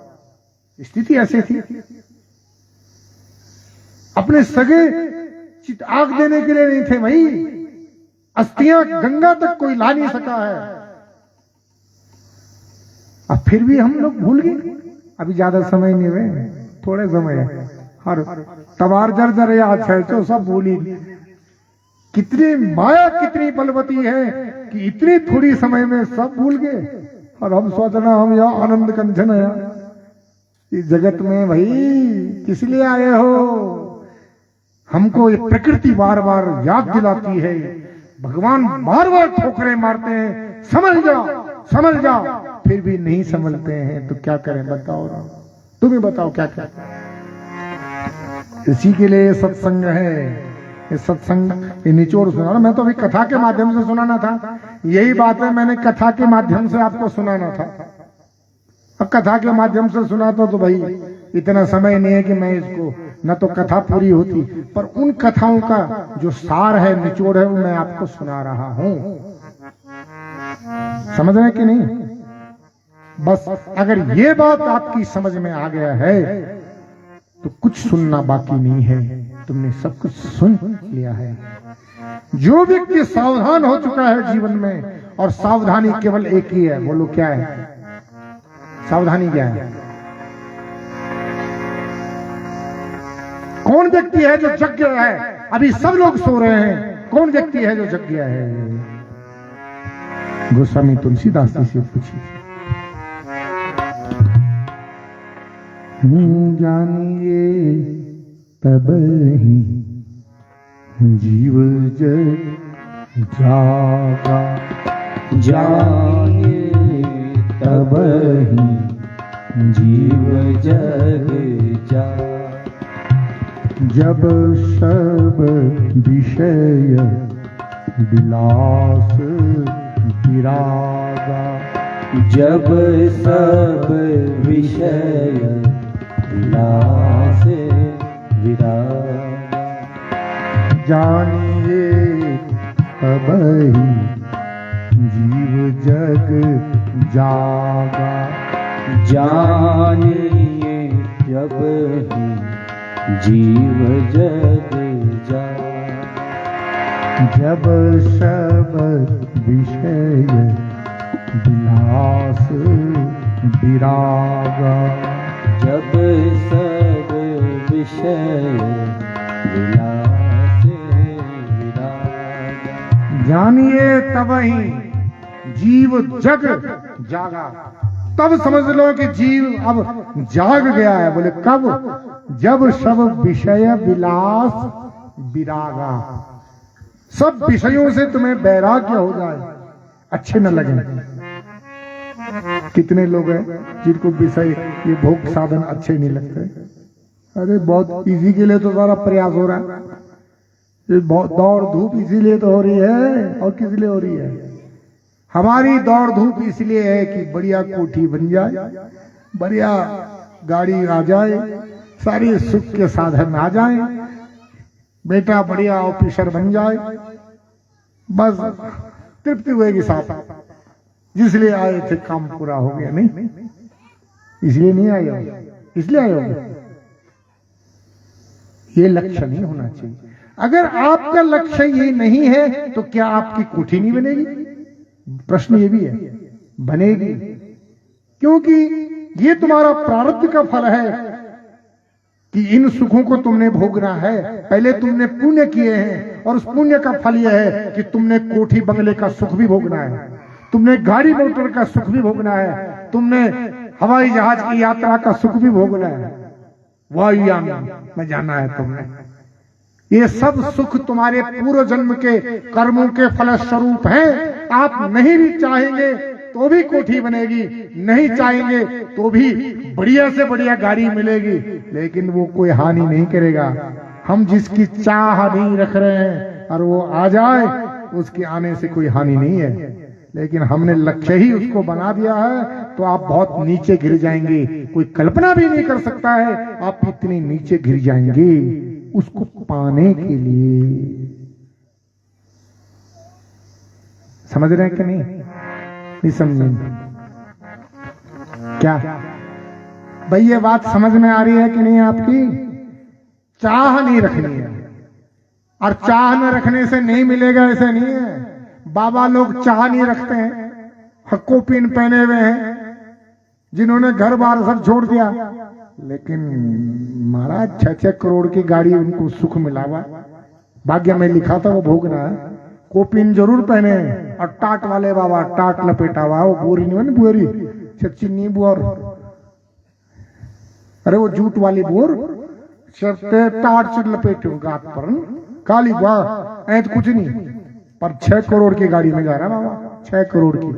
स्थिति ऐसी थी। अपने सगे चित आग देने के लिए नहीं थे भाई, अस्थियां गंगा तक कोई ला नहीं सका है। अब फिर भी हम लोग भूल गए। अभी ज्यादा समय नहीं हुए, थोड़े समय है। हर तवार जर जर याद है तो सब भूली। कितनी माया कितनी बलवती है कि इतनी थोड़ी समय में सब भूल गए। और हम सोचना हम यहाँ आनंद कंचन है इस जगत में, भाई किस लिए आए हो? हमको ये प्रकृति बार बार याद दिलाती है, भगवान बार बार ठोकरें मारते हैं, समझ जा, फिर भी नहीं समझते हैं। तो क्या करें बताओ, तुम्हें बताओ क्या क्या। इसी के लिए सत्संग है। ये सत्संग ये निचोड़ सुना, मैं तो अभी कथा के माध्यम से सुनाना था। यही बात है, मैंने कथा के माध्यम से आपको सुनाना था। अब कथा के माध्यम से सुनाता तो भाई इतना समय नहीं है कि मैं इसको, न तो कथा पूरी होती, पर उन कथाओं का जो सार है, निचोड़ है, वो मैं आपको सुना रहा हूं। समझ रहे कि नहीं? बस अगर ये बात आपकी समझ में आ गया है तो कुछ सुनना बाकी नहीं है, तुमने सब कुछ सुन लिया है। जो व्यक्ति सावधान हो चुका है जीवन में, और सावधानी केवल एक ही है, बोलो क्या है? सावधानी क्या है? कौन व्यक्ति है जो जग गया है? अभी सब लोग सो रहे हैं, कौन व्यक्ति है जो जग गया है? गोस्वामी तुलसीदास जी से पूछिए। जानिए तब ही जीव जग जागा, जानिए तब ही जीव जग जागा। जब सब विषय विलास विरागा, जब सब विषय विलास विरागा। जानिए तब ही जीव जग जागा, जानिए जब ही जीव जग जागा। जब सब विषय विलास विरागा, जब सब विषय विलास विरागा। जानिए तब ही जीव जग जागा। तब समझ लो कि जीव अब जाग गया है। बोले कब? जब सब विषय विलास विरागा, सब विषयों से तुम्हें वैराग्य हो जाए, अच्छे न लगे। कितने लोग हैं जिनको विषय ये भोग साधन अच्छे नहीं लगते? अरे बहुत इसी के लिए तो सारा प्रयास हो रहा है। ये बहुत दौड़ धूप इसीलिए तो हो रही है, और किस लिए हो रही है? हमारी दौड़ धूप इसलिए है कि बढ़िया कोठी बन जाए, बढ़िया गाड़ी आ जाए, सारी सुख के साधन आ जाए, बेटा बढ़िया ऑफिसर बन जाए, बस तृप्ति हुएगी साथ। जिसलिए आए थे काम पूरा हो गया। नहीं, इसलिए नहीं आए हो, इसलिए आए हो। ये लक्ष्य नहीं होना चाहिए। अगर आपका लक्ष्य ये नहीं है तो क्या आपकी कोठी नहीं बनेगी? प्रश्न ये भी है। बनेगी, क्योंकि ये तुम्हारा प्रारब्ध का फल है कि इन सुखों को तुमने भोगना है। पहले तुमने पुण्य किए हैं, और उस पुण्य का फल यह है कि तुमने कोठी बंगले का सुख भी भोगना है, तुमने गाड़ी मोटर का सुख भी भोगना है, तुमने हवाई जहाज की यात्रा का सुख भी भोगना है, वायुयान में जाना है तुमने। ये सब सुख तुम्हारे पूर्व जन्म के कर्मों के फलस्वरूप हैं। आप नहीं भी चाहेंगे तो भी कोठी बनेगी, नहीं चाहेंगे तो भी बढ़िया से बढ़िया गाड़ी मिलेगी, लेकिन वो कोई हानि नहीं करेगा। हम जिसकी चाह नहीं रख रहे हैं और वो आ जाए, उसके आने से कोई हानि नहीं है। लेकिन हमने लक्ष्य ही उसको बना दिया है तो आप बहुत नीचे गिर जाएंगे। कोई कल्पना भी नहीं कर सकता है आप इतने नीचे गिर जाएंगे उसको पाने के लिए। समझ रहे हैं कि नहीं समझे? क्या भाई ये बात समझ में आ रही है कि नहीं आपकी? चाह नहीं रखनी है, और चाह न रखने से नहीं मिलेगा ऐसा नहीं है। बाबा लोग चाह नहीं रखते हैं, हक्को पिन पहने हुए हैं, जिन्होंने घर बार सब छोड़ दिया, लेकिन महाराज 6-6 करोड़ की गाड़ी उनको सुख मिला हुआ। भाग्य में लिखा था वो भोगना है। कोपिन जरूर पहने, और टाट वाले बाबा टाट लपेटा हुआ, वो बोरी नहीं है बोरी, चीनी बोर, अरे वो जूट वाली बोर टाट से लपेटे गात पर काली वाह ऐत कुछ नहीं, पर 6 करोड़ की गाड़ी में जा रहा बाबा, 6 करोड़ की।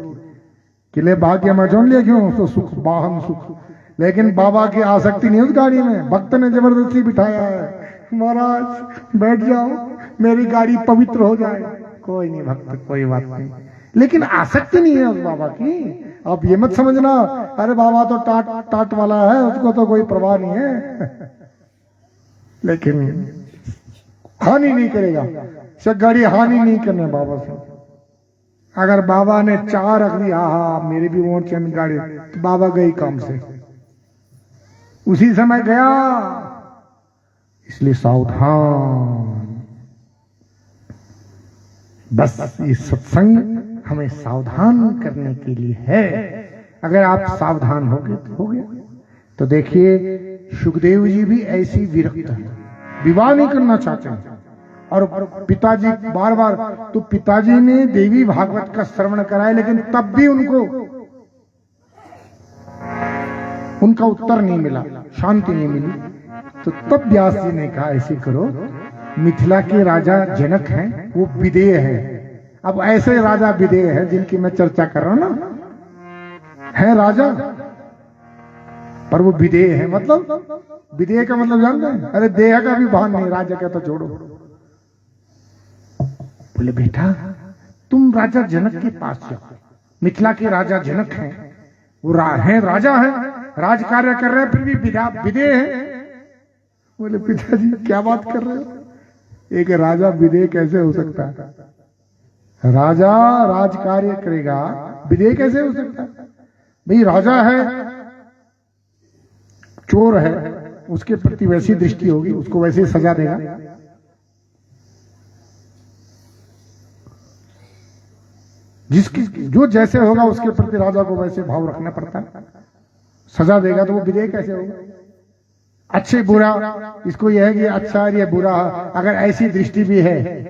किले भाग्य में जोन ले क्यों तो सुख वाहन सुख, लेकिन बाबा की आसक्ति नहीं उस गाड़ी में। भक्त ने जबरदस्ती बिठाया है, महाराज बैठ जाओ मेरी गाड़ी पवित्र हो जाए। कोई नहीं भक्त, कोई बात नहीं, लेकिन आसक्ति नहीं है उस बाबा की। आप ये मत समझना अरे बाबा तो टाट वाला है, उसको तो कोई परवाह नहीं है, लेकिन हानि नहीं करेगा। सब गाड़ी हानि नहीं करने बाबा से। अगर बाबा ने चाह रख दी हा मेरी भी वोट चंद गाड़ी, तो बाबा गई काम से, उसी समय गया। इसलिए सावधान, बस ये सत्संग हमें सावधान करने के लिए है। अगर आप सावधान हो गए तो हो गया। तो देखिए सुखदेव जी भी ऐसी विरक्त है, विवाह नहीं करना चाहते हैं। और पिताजी बार बार, तो पिताजी ने देवी भागवत का श्रवण कराया, लेकिन तब भी उनका उत्तर नहीं मिला, शांति नहीं मिली। तो तब व्यास जी ने कहा ऐसे करो, मिथिला के राजा जनक हैं, वो विदेह है। अब ऐसे राजा विदेह है जिनकी मैं चर्चा कर रहा हूं ना, है राजा पर वो विदेह है। मतलब विदेह का मतलब जानते हैं? अरे देह का भी भान नहीं, राजा का तो छोड़ो। बोले बेटा तुम राजा जनक के पास जाओ, मिथिला के राजा जनक हैं, वो राजा है, राज कार्य कर रहे हैं, फिर भी विदेह है। बोले पिताजी क्या बात कर रहे हो, एक राजा विदेह कैसे हो सकता है? राजा राज कार्य करेगा, विदेह कैसे हो सकता है? भाई राजा है, चोर है, उसके प्रति वैसी दृष्टि होगी, उसको वैसे सजा देगा। जिसकी जो जैसे होगा उसके प्रति राजा को वैसे भाव रखना पड़ता है, सजा देगा। तो वो विदेह कैसे होगा? अच्छे बुरा, इसको यह है कि अच्छा और ये बुरा, अगर ऐसी दृष्टि भी है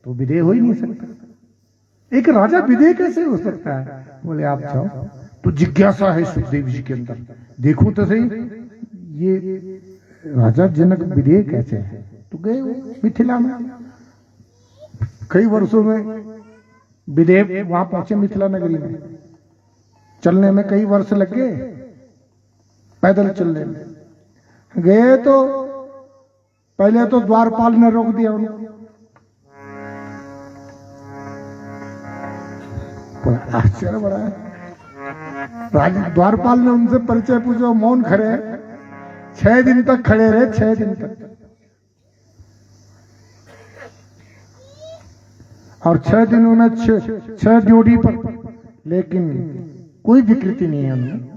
तो विदेह हो ही नहीं सकता। एक राजा विदेह कैसे हो सकता है? बोले आप जाओ। तो जिज्ञासा है सुखदेव जी के अंदर, देखो तो सही ये राजा जनक विदेह कैसे है। तो गए मिथिला में, कई वर्षों में विदेह वहां पहुंचे मिथिला नगरी में। चलने में कई वर्ष लग गए, पैदल चलने में गए। तो पहले तो द्वारपाल ने रोक दिया उनको, आश्चर्य बड़ा है। द्वारपाल ने उनसे परिचय पूछा, मौन खड़े, 6 दिन तक खड़े रहे, 6 दिन तक। और 6 दिनों में 6 ड्यूटी पर, लेकिन कोई विकृति नहीं है उनमें।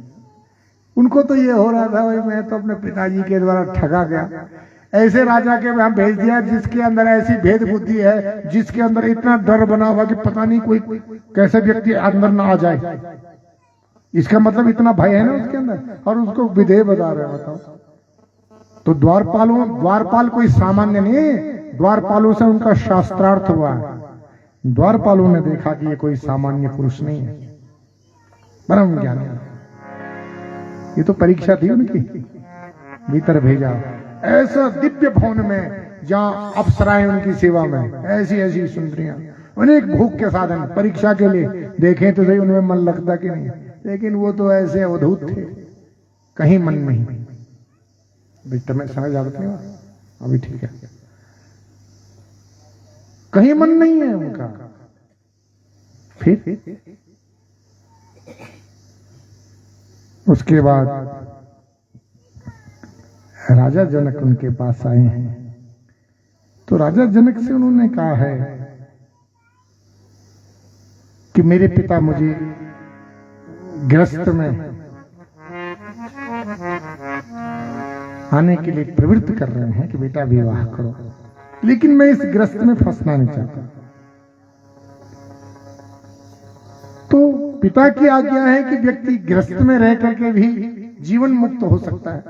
उनको तो ये हो रहा था भाई मैं तो अपने पिताजी के द्वारा ठगा गया, ऐसे राजा के वहां भेज दिया जिसके अंदर ऐसी भेद बुद्धि है, जिसके अंदर इतना डर बना हुआ कि पता नहीं कोई कैसे व्यक्ति अंदर ना आ जाए। इसका मतलब इतना भय है ना उसके अंदर, और उसको विदेह बता रहे, बताओ। तो द्वारपाल कोई सामान्य नहीं है, द्वारपालों से उनका शास्त्रार्थ हुआ है। द्वारपालों ने देखा कि ये कोई सामान्य पुरुष नहीं है, परम ज्ञानी। ये तो परीक्षा थी उनकी, भीतर भेजा ऐसा दिव्य भवन में जहां अप्सराएं उनकी सेवा में, ऐसी ऐसी सुंदरियां, अनेक भोग के साधन परीक्षा के लिए। देखें तो सही उनमें मन लगता कि नहीं, लेकिन वो तो ऐसे अवधूत थे, कहीं मन नहीं। तुम्हें समझ आवत नहीं, अभी ठीक है, कहीं मन नहीं है उनका। फिर उसके बाद राजा जनक उनके पास आए हैं। तो राजा जनक से उन्होंने कहा है कि मेरे पिता मुझे गृहस्थ में आने के लिए प्रवृत्त कर रहे हैं कि बेटा विवाह करो, लेकिन मैं इस गृहस्थ में फंसना नहीं चाहता। तो पिता की आज्ञा है कि व्यक्ति गृहस्थ में रह करके भी जीवन मुक्त हो सकता है।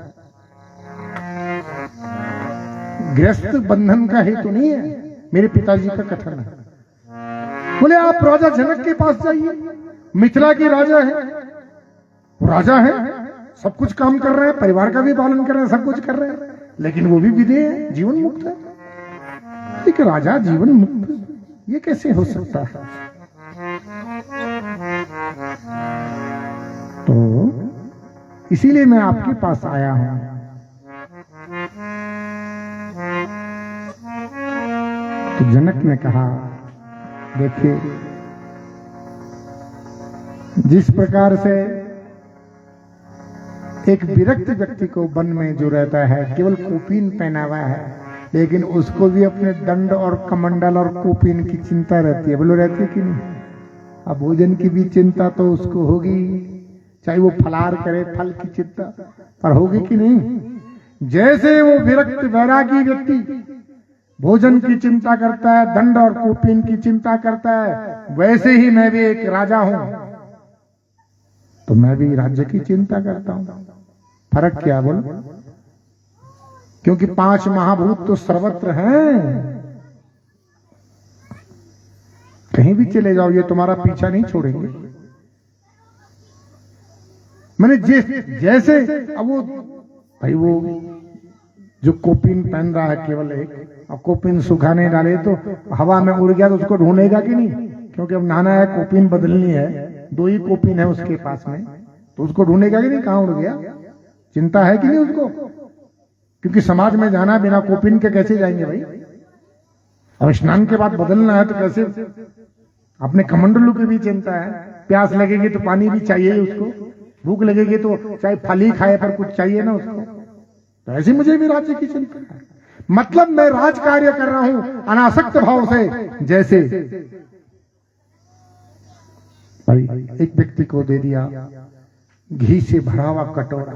गृहस्थ बंधन का हेतु नहीं है, मेरे पिताजी का कथन है। बोले आप राजा जनक के पास जाइए, मिथिला के राजा है, राजा है, सब कुछ काम कर रहे हैं, परिवार का भी पालन कर रहे हैं, सब कुछ कर रहे हैं, लेकिन वो भी विदेह है, जीवन मुक्त है। एक राजा जीवन मुक्त, ये कैसे हो सकता है? तो इसीलिए मैं आपके पास आया हूं। तो जनक ने कहा देखिए, जिस प्रकार से एक विरक्त व्यक्ति को वन में जो रहता है केवल कोपीन पहना हुआ है, लेकिन उसको भी अपने दंड और कमंडल और कोपीन की चिंता रहती है, बोलो रहती है कि नहीं? अब भोजन की भी चिंता तो उसको होगी, चाहे वो फलाहार करे, फल की चिंता पर होगी कि नहीं? जैसे वो विरक्त वैरागी व्यक्ति भोजन की चिंता करता है, दंड और कोपीन की चिंता करता है, वैसे ही मैं भी एक राजा हूं। तो मैं भी राज्य की चिंता करता हूं। फर्क क्या बोल? क्योंकि 5 महाभूत तो सर्वत्र हैं, कहीं भी चले जाओ ये तुम्हारा पीछा नहीं छोड़ेंगे। मैंने जैसे अब वो भाई वो जो कोपिन पहन रहा है केवल एक, और कोपिन सुखाने डाले तो हवा में उड़ गया तो उसको ढूंढेगा कि नहीं? क्योंकि अब नहाना है, कोपिन बदलनी है, 2 ही कोपिन है उसके पास में, तो उसको ढूंढेगा कि नहीं कहां उड़ गया? चिंता है कि नहीं उसको? क्योंकि समाज में जाना बिना कोपिन के कैसे जाएंगे भाई? और स्नान के बाद बदलना है तो कैसे? अपने कमंडलू की भी चिंता है, प्यास लगेगी तो पानी भी चाहिए उसको, भूख लगेगी तो चाहे फल ही खाए पर कुछ चाहिए ना उसको। तो ऐसी मुझे भी राज्य की चिंता है। मतलब मैं राज कार्य कर रहा हूं अनासक्त भाव से। जैसे भाई एक व्यक्ति को दे दिया घी से भरा हुआ कटोरा,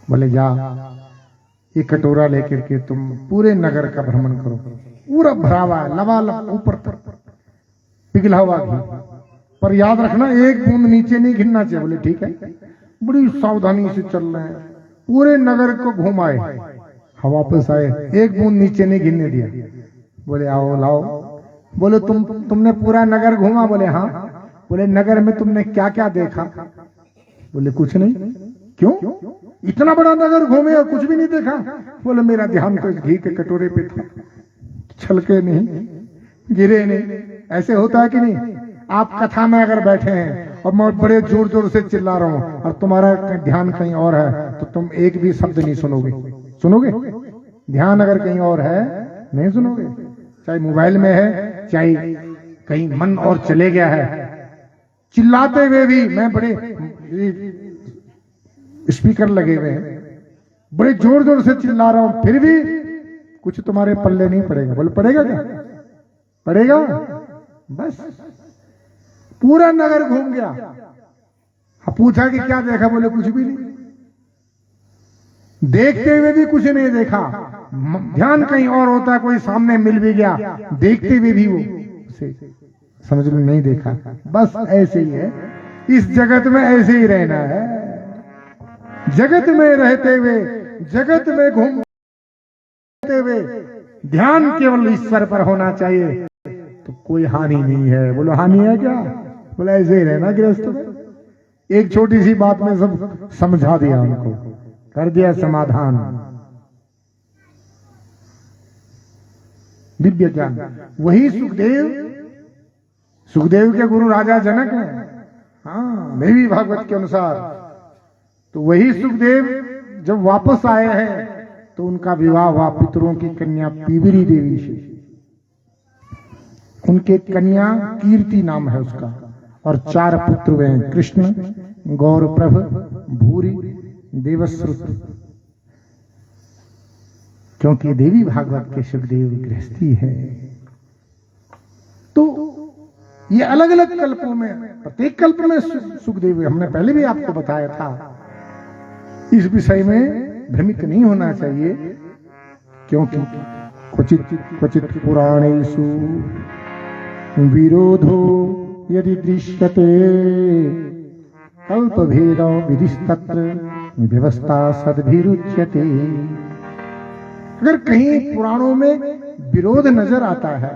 बोले जा ये कटोरा लेकर के तुम पूरे नगर का भ्रमण करो, पूरा भरा हुआ लबालब ऊपर तक पिघला हुआ घी, पर याद रखना एक बूंद नीचे नहीं गिरना चाहिए। बोले ठीक है। बड़ी सावधानी से चल रहे हैं, पूरे नगर को घुमाए, वापस आए, एक बूंद नीचे नहीं गिरने दिया। बोले आओ लाओ। बोले तुमने पूरा नगर घूमा? बोले हाँ। बोले नगर में तुमने क्या क्या देखा? बोले कुछ नहीं। क्यों? इतना बड़ा नगर घूमे और कुछ भी नहीं देखा? बोले मेरा ध्यान तो इस घी के कटोरे पे था, छलके नहीं, गिरे नहीं। ऐसे होता है कि नहीं? आप कथा में अगर बैठे हैं और मैं बड़े जोर जोर से चिल्ला रहा हूं और तुम्हारा ध्यान कहीं और है तो तुम एक भी शब्द नहीं सुनोगे। सुनोगे? ध्यान अगर कहीं और है नहीं सुनोगे। चाहे मोबाइल में है, चाहे कहीं मन और चले गया है, चिल्लाते हुए भी, मैं बड़े स्पीकर लगे हुए हैं, बड़े जोर जोर से चिल्ला रहा हूं, फिर भी कुछ तुम्हारे पल्ले नहीं पड़ेगा। बोले पड़ेगा क्या? पड़ेगा। बस पूरा नगर घूम गया। पूछा कि क्या देखा? बोले कुछ भी नहीं। देखते हुए भी कुछ नहीं देखा, ध्यान कहीं और होता है, कोई सामने मिल भी गया, देखते हुए भी वो उसे समझ में नहीं देखा। बस ऐसे ही है, इस जगत में ऐसे ही रहना है। जगत में रहते हुए, जगत में घूमते हुए ध्यान केवल ईश्वर पर होना चाहिए, तो कोई हानि नहीं है। बोलो हानि है क्या? बोला ऐसे ही रहना गृहस्थ में। एक छोटी सी बात में सब समझा दिया, उनको कर दिया समाधान। दिव्य ज्ञान। वही सुखदेव के गुरु राजा जनक हैं, हाँ, देवी भागवत के अनुसार। तो वही सुखदेव जब वापस आए हैं तो उनका विवाह हुआ पितरों की कन्या पीवरी देवी से। उनके कन्या कीर्ति नाम है उसका, और 4 पुत्र हुए हैं, कृष्ण, गौरप्रभ, भूरी, देवश्रुत। क्योंकि देवी भागवत के सुखदेव गृहस्थी है। तो ये अलग अलग कल्पों में, प्रत्येक कल्प में सुखदेव, हमने पहले भी आपको बताया था। इस विषय में भ्रमित नहीं होना चाहिए, क्योंकि क्वचित पुराणेषु विरोधो यदि दृश्यते कल्पभेदो विधिस्तत्र व्यवस्था सद्भिरुच्यते। अगर कहीं पुराणों में विरोध नजर आता है,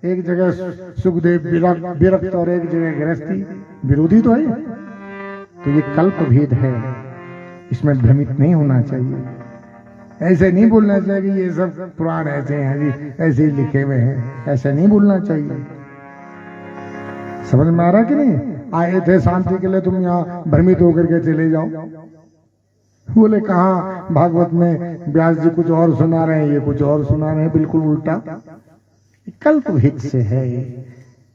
एक जगह सुखदेव विरक्त और एक जगह गृहस्थी, विरोधी तो है, तो ये कल्प भेद है, इसमें भ्रमित नहीं होना चाहिए। ऐसे नहीं बोलना चाहिए कि ये सब पुराण ऐसे हैं जी, ऐसे ही लिखे हुए हैं, ऐसे नहीं बोलना चाहिए। समझ में आ रहा कि नहीं? आए थे शांति के लिए, तुम यहाँ भ्रमित होकर के चले जाओ। बोले कहाँ भागवत में व्यास जी कुछ और सुना रहे हैं, ये कुछ और सुना रहे हैं, बिल्कुल उल्टा। कल्प भेद से है,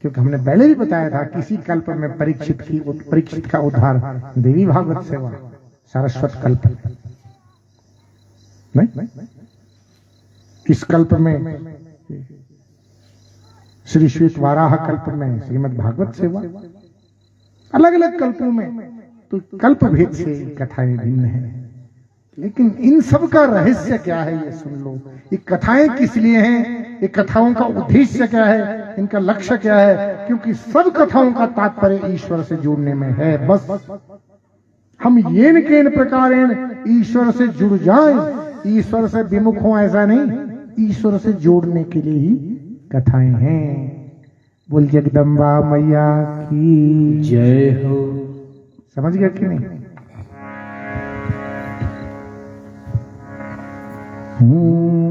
क्योंकि हमने पहले भी बताया था, किसी कल्प में परीक्षित का उद्धार देवी भागवत से हुआ, सारस्वत कल्प नहीं। इस कल्प में श्री श्वेत वाराह कल्प में श्रीमद् भागवत सेवा, अलग अलग कल्पों में तो कल्प भेद से कथाएं भिन्न है। लेकिन इन सब का रहस्य क्या है ये सुन लो। ये कथाएं किस लिए हैं, ये कथाओं का उद्देश्य क्या है, इनका लक्ष्य क्या है? क्योंकि सब कथाओं का तात्पर्य ईश्वर से जुड़ने में है। बस हम येन केन प्रकारेण ईश्वर से जुड़ जाएं, ईश्वर से विमुख हो ऐसा नहीं, ईश्वर से जोड़ने के लिए ही कथाएं हैं। बोल जगदम्बा मैया की जय हो। समझ गया कि नहीं?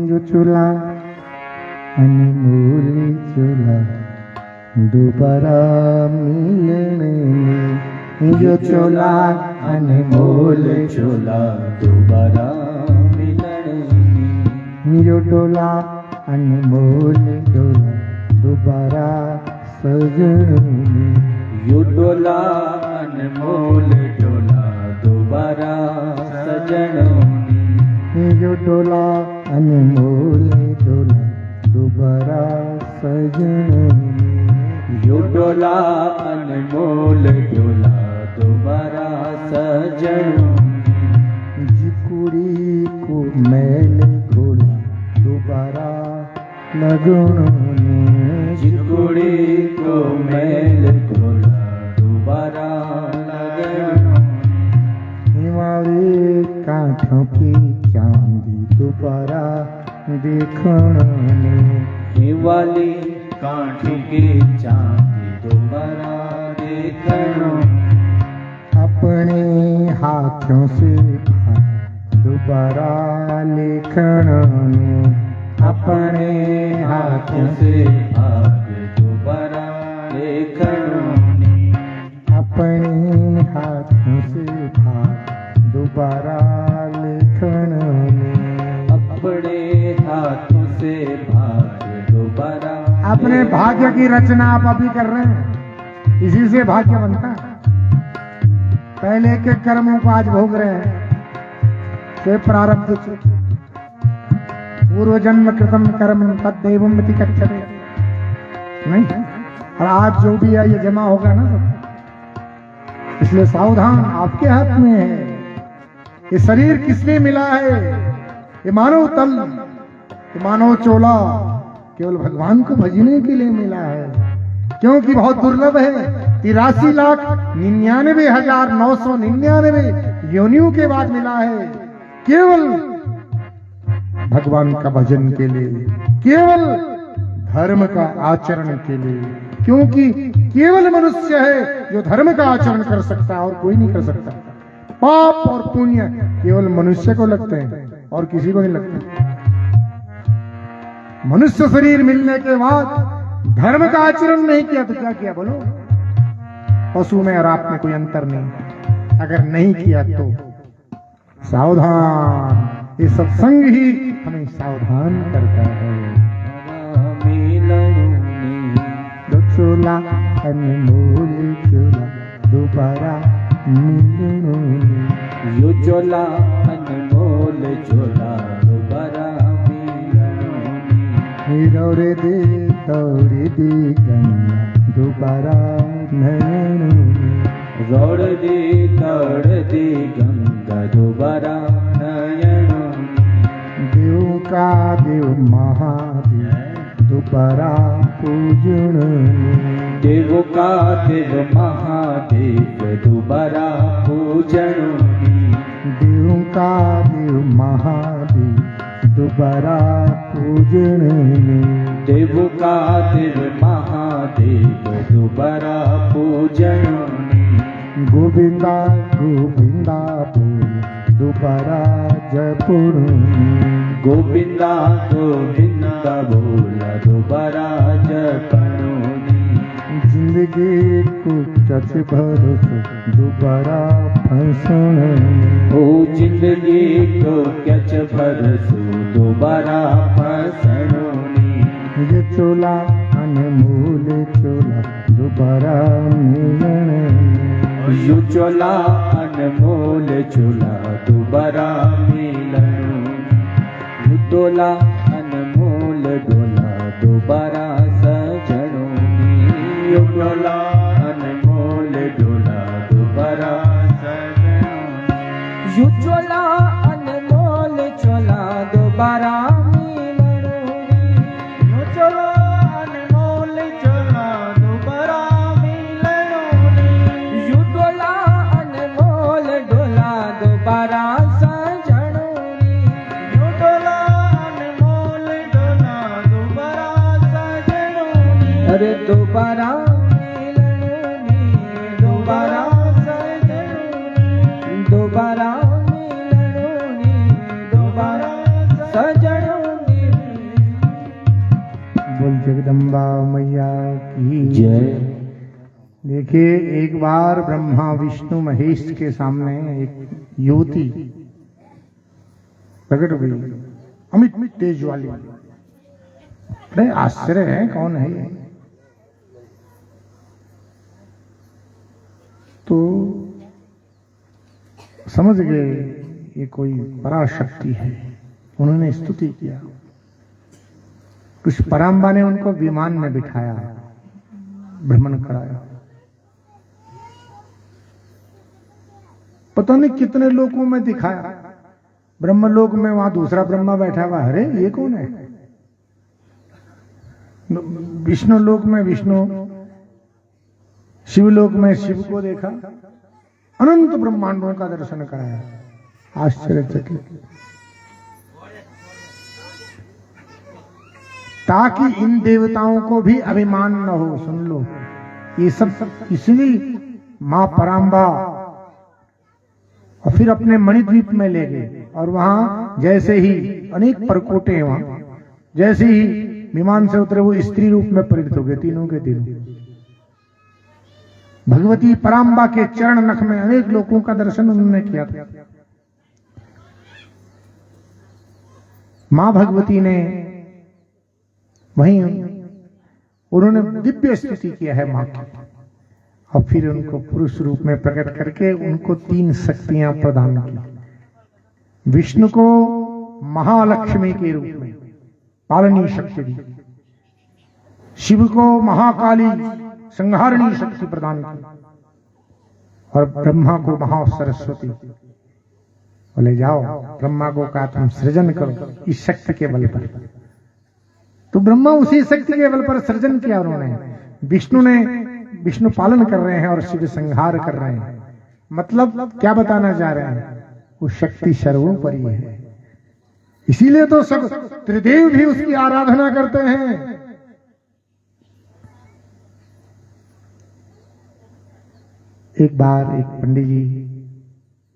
जो चूल्हा अनमोल चूल्हा दोबारा मिलने में, जो चूल्हा अनमोल चोला दोबारा मिलने में, जो डोला अनमोल डोला दोबारा सजने, यो डोला अनमोल डोला दोबारा सजनों जो डोला अनमोल डोला दोबारा सजने, यो डोला अनमोल डोला दोबारा सजनों जिकुड़ी को मैल घोड़ा दोबारा लगने, जिकुड़ी को मैल घोड़ा दोबारा लगनों, हिमालय कांठों की चांदी दोबारा देखने, हिवाली कांठी की चांदी दोबारा देखनों, अपने हाथों से दोबारा लिखने, अपने हाथों से आगे दोबारा देखनों, अपने हाथों से दोबारा लिखने, अपने हाथों से भाग्य दोबारा अपने भाग्य की रचना आप अभी कर रहे हैं, इसी से भाग्य बनता है। पहले के कर्मों को आज भोग रहे हैं, से प्रारब्ध से पूर्व जन्म कृतम कर्म तद्दैवं इति कथ्यते, नहीं? और आज जो भी है ये जमा होगा ना सब। इसलिए सावधान, आपके हाथ में है। ये शरीर किसने मिला है? ये मानव तल, ये मानव चोला केवल भगवान को भजने के लिए मिला है, क्योंकि बहुत दुर्लभ है। 83,99,999 योनियों के बाद मिला है, केवल भगवान का भजन के लिए, केवल धर्म का आचरण के लिए, क्योंकि केवल मनुष्य है जो धर्म का आचरण कर सकता है और कोई नहीं कर सकता। पाप और पुण्य केवल मनुष्य को लगते हैं और किसी को नहीं लगते। मनुष्य शरीर मिलने के बाद धर्म का आचरण नहीं किया तो क्या किया बोलो? पशु में और आप में कोई अंतर नहीं। अगर नहीं किया तो सावधान, ये सत्संग ही हमें सावधान करता है। चोला अनमोल चोला दोबारा मिलने, यो चोला अनमोल चोला दोबारा मिलने, दौड़े दे गंगा दोबारा नयन, दौड़ दे गंगा दोबारा नयनों, देव का देव महादेव दोबारा पूजन, देव का देव महादेव दोबारा पूजनों, देव का देव महादेव दोबारा पूजन, देव का देव महादेव दोबारा पूजनों, गोविंदा गोविंदा बोल दोबारा जपुर, गोविंदा गोविंदा बोला दोबारा जपनों, जिंदगी को चच भरोसे दोबारा फंसन, ओ जिंदगी को कच भरसो दोबारा फसनों, ये चोला अनमोल चोला दोबारा मिलन, यो चोला अनमोल चोला दोबारा मिलनों, यो डोला अनमोल डोला दोबारा सजनों, यो डोला अनमोल डोला दोबारा सजनों, यो चोला कि एक बार ब्रह्मा विष्णु महेश के सामने एक युवती प्रकट हुई, अमित तेज वाली। बड़े आश्चर्य है, कौन है ये? तो समझ गए ये कोई पराशक्ति है। उन्होंने स्तुति किया। कुछ पराम्बा ने उनको विमान में बिठाया, भ्रमण कराया। पता नहीं कितने लोकों में दिखाया। ब्रह्मलोक में वहां दूसरा ब्रह्मा बैठा हुआ, अरे ये कौन है? विष्णु लोक में विष्णु, शिवलोक में शिव को देखा, अनंत ब्रह्मांडों का दर्शन कराया। आश्चर्यचकित। ताकि इन देवताओं को भी अभिमान न हो। सुन लो, ये सब इसलिए मां पराम्बा और फिर अपने मणिद्वीप में ले गए। और वहां जैसे ही अनेक परकोटे हैं, वहां जैसे ही विमान से उतरे वो स्त्री रूप में परिणत हो गए, तीनों के तीनों। भगवती पराम्बा के चरण नख में अनेक लोगों का दर्शन उन्होंने किया था। मां भगवती ने वहीं उन्होंने दिव्य स्तुति किया है मां की। और फिर उनको पुरुष रूप में प्रकट करके उनको 3 शक्तियां प्रदान की। विष्णु को महालक्ष्मी के रूप में पालनी शक्ति दी, शिव को महाकाली संहारणी शक्ति प्रदान की, और ब्रह्मा को महासरस्वती। बोले जाओ, ब्रह्मा को कहा तुम सृजन करो इस शक्ति के बल पर। तो ब्रह्मा उसी शक्ति के बल पर सृजन किया उन्होंने। विष्णु पालन कर रहे हैं और शिव संहार कर रहे हैं। मतलब क्या बताना चाह रहे हैं? वो शक्ति सर्वोपरि है। इसीलिए तो सब त्रिदेव भी उसकी आराधना करते हैं। एक बार एक पंडित जी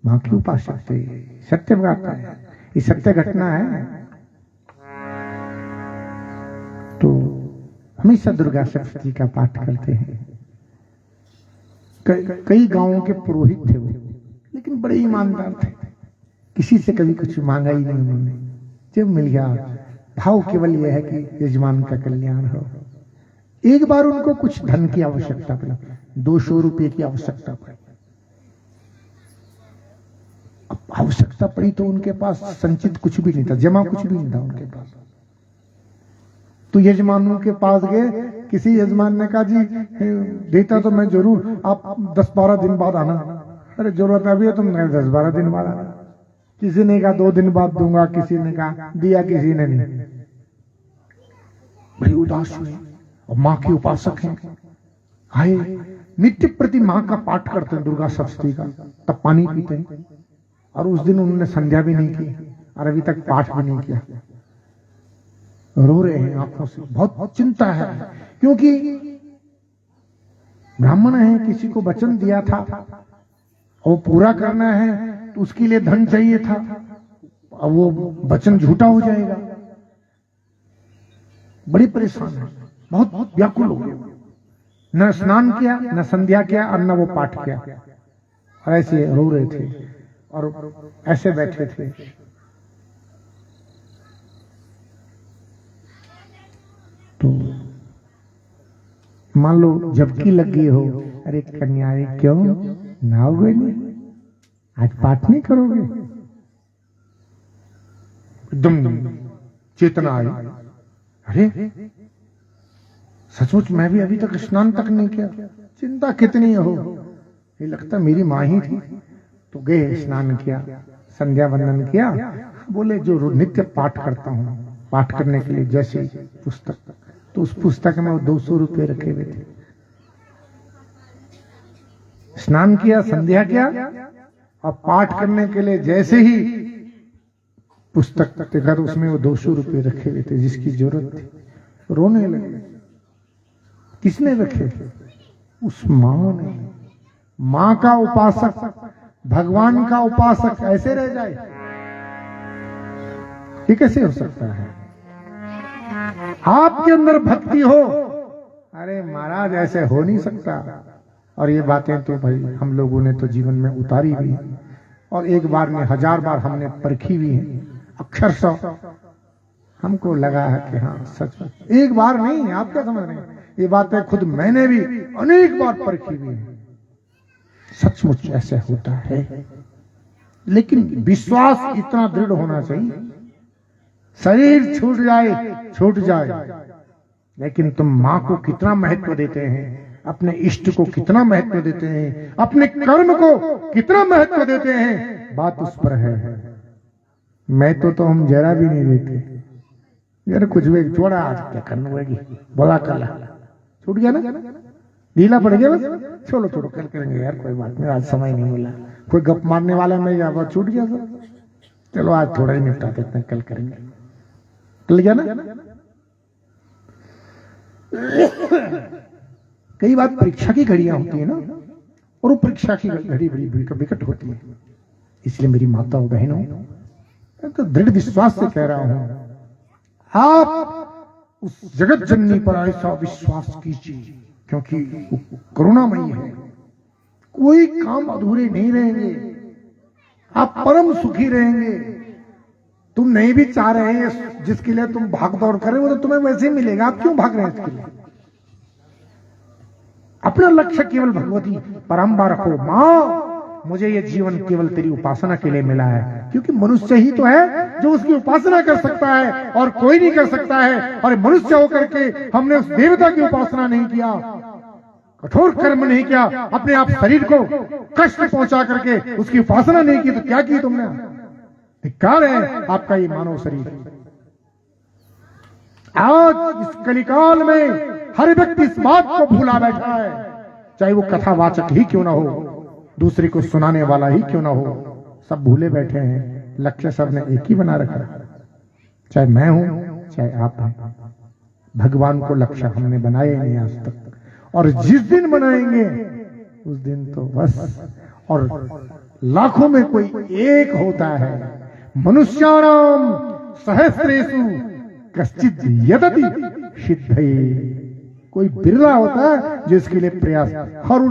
मां की उपासक थे, सत्य बताता है, ये सत्य घटना है। तो हमेशा दुर्गा सप्तशती का पाठ करते हैं। कई गांवों के पुरोहित थे वो, लेकिन बड़े ईमानदार थे। किसी से कभी कुछ मांगा ही नहीं उन्होंने। जब मिल गया, भाव केवल यह है कि यजमान का कल्याण हो। एक बार उनको कुछ धन की आवश्यकता पड़ी, 200 रुपए की आवश्यकता पड़ी। आवश्यकता पड़ी तो उनके पास संचित कुछ भी नहीं था, जमा कुछ भी नहीं था उनके पास। तो यजमानों के पास गए। किसी यजमान ने कहा जी देता तो मैं जरूर, आप 10-12 दिन बाद आना। अरे जरूरत अभी है, तुम 10-12 दिन बाद आना। किसी ने कहा 2 दिन बाद दूंगा, किसी ने कहा दिया, किसी ने नहीं। बड़ी उदास हुई। और मां के उपासक हैं, आए नित्य प्रति मां का पाठ करते हैं, दुर्गा सप्तशती का, तब पानी पीते हैं। और उस दिन उन्होंने संध्या भी नहीं की और अभी तक पाठ भी नहीं किया। रो रहे हैं आंखों से, बहुत चिंता है। क्योंकि ब्राह्मण है, किसी को वचन दिया था और पूरा करना है, तो उसके लिए धन चाहिए था। अब वो वचन झूठा हो जाएगा। बड़ी परेशान है, बहुत व्याकुल हो गए। न स्नान किया, न संध्या किया, और न वो पाठ किया। और ऐसे रो रहे थे और ऐसे बैठे थे। तो मान लो झपकी लग गई हो, अरे कन्याएं क्यों नहाओगे नहीं, आज पाठ नहीं करोगे? एकदम चेतना आई। अरे सचमुच मैं भी अभी तक स्नान तक नहीं किया। चिंता कितनी हो, ये लगता मेरी मां ही थी। तो गए, स्नान किया, संध्या वंदन किया। बोले जो नित्य पाठ करता हूं, पाठ करने के लिए जैसे पुस्तक, तो उस पुस्तक में वो 200 रुपए रखे हुए थे। स्नान किया, संध्या किया, और पाठ करने के लिए जैसे ही पुस्तक देखा तो उसमें वो 200 रुपए रखे हुए थे, जिसकी जरूरत थी। रोने लगे। किसने रखे? उस मां ने। मां का उपासक, भगवान का उपासक ऐसे रह जाए? ये कैसे हो सकता है? आपके अंदर भक्ति हो, अरे महाराज ऐसे हो नहीं सकता। और ये बातें तो भाई हम लोगों ने तो जीवन में उतारी भी है और एक बार में 1000 बार हमने परखी भी है। अक्षरशः हमको लगा है कि हाँ सच में एक बार नहीं, आप क्या समझ रहे हैं, ये बातें खुद मैंने भी अनेक बार परखी भी है। सचमुच ऐसे होता है, लेकिन विश्वास इतना दृढ़ होना चाहिए। शरीर छूट जाए, लेकिन तुम माँ को कितना महत्व देते हैं, अपने इष्ट को कितना महत्व देते हैं, अपने कर्म को कितना महत्व देते हैं, बात उस पर है। मैं तो हम जरा भी नहीं देते यार, कुछ भी छोड़ा, आज क्या करना होगी, बोला कल छूट गया ना, ढीला पड़ गया, बस छोड़ो कल करेंगे यार, कोई बात नहीं, आज समय नहीं मिला, कोई गप मारने वाला नहीं गया, छूट गया सब, चलो आज थोड़ा ही निपटा देते हैं, कल करेंगे, कल गया ना। कई बार परीक्षा की घड़ियां होती है ना, और वो परीक्षा की घड़ी बड़ी विकट होती है। इसलिए मेरी माताओं बहनों, मैं तो दृढ़ विश्वास से कह रहा हूं, आप उस जगत जननी पर ऐसा विश्वास कीजिए, क्योंकि वो करुणामयी है, कोई काम अधूरे नहीं रहेंगे, आप परम सुखी रहेंगे। तुम नहीं भी चाह रहे हैं, जिसके लिए तुम भाग दौड़ कर रहे हो, तो तुम्हें वैसे ही मिलेगा, आप क्यों भाग रहे हैं इसके लिए। अपना लक्ष्य केवल भगवती परम्परा रखो, मां मुझे ये जीवन केवल तेरी उपासना के लिए मिला है, क्योंकि मनुष्य ही तो है जो उसकी उपासना कर सकता है और कोई नहीं कर सकता है। और मनुष्य होकर के हमने उस देवता की उपासना नहीं किया, कठोर कर्म नहीं किया, अपने आप शरीर को कष्ट पहुंचा करके उसकी उपासना नहीं की, तो क्या की तुमने। धिक्कार है आपका ये मानव शरीर। आज इस कलिकाल में हर व्यक्ति इस बात को भूला बैठा है, चाहे वो कथावाचक ही क्यों ना हो, दूसरे को सुनाने वाला ही क्यों ना हो, सब भूले बैठे हैं। लक्ष्य सबने एक ही बना रखा, चाहे मैं हूं चाहे आप हैं। भगवान को लक्ष्य हमने बनाए नहीं आज तक, और जिस दिन बनाएंगे उस दिन तो बस, और लाखों में कोई एक होता है। मनुष्याणाम सहस्रेषु कश्चित् यदति सिद्धये, कोई बिरला होता है जिसके लिए प्रयास, और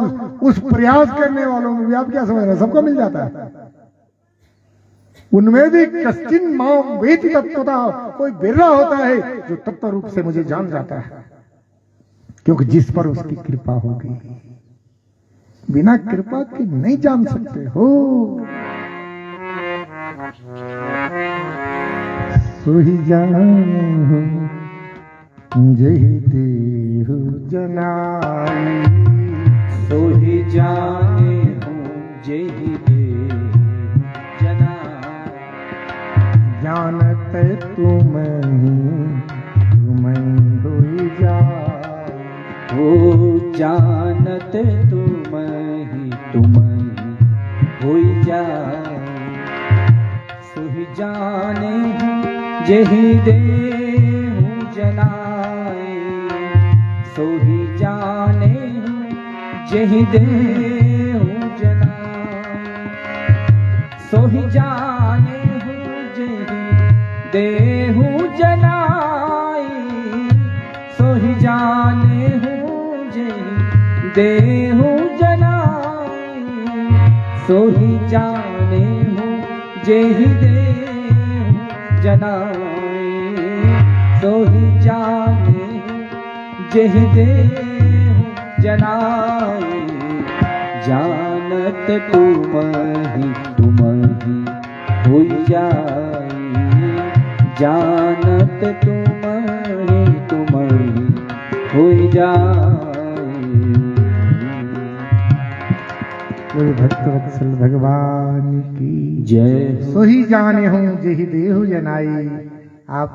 उस प्रयास करने वालों में भी आप क्या समझ रहे हैं, सबको मिल जाता है। उनमें भी कश्चिन मां वेति तत्वता, कोई बिरला होता है जो तत्व रूप से मुझे जान जाता है, क्योंकि जिस पर उसकी कृपा होगी, बिना कृपा के नहीं जान सकते हो। सोही जान जही देहु जनाई, सोही जाने हूँ जही देहु जनाई, जानत तुम होई जाओ, हो जानत तुम होई जाए। सोही जाने हूँ जही देहु जनाई, सोही जाने हूँ जही देहु जनाई, सोही जाने हूँ जही देहु जनाई, सोही जाने हूँ जही देहु जनाई, सोही जाने हूँ जही देहु जनाई, सोही जाने जही देहु जनाई। जानत तुम ही होई जाई, जानत तुम ही होई जाई। कोई भक्त वत्सल भगवान की जय। सोही जाने हूँ जही देहु जनाई। आप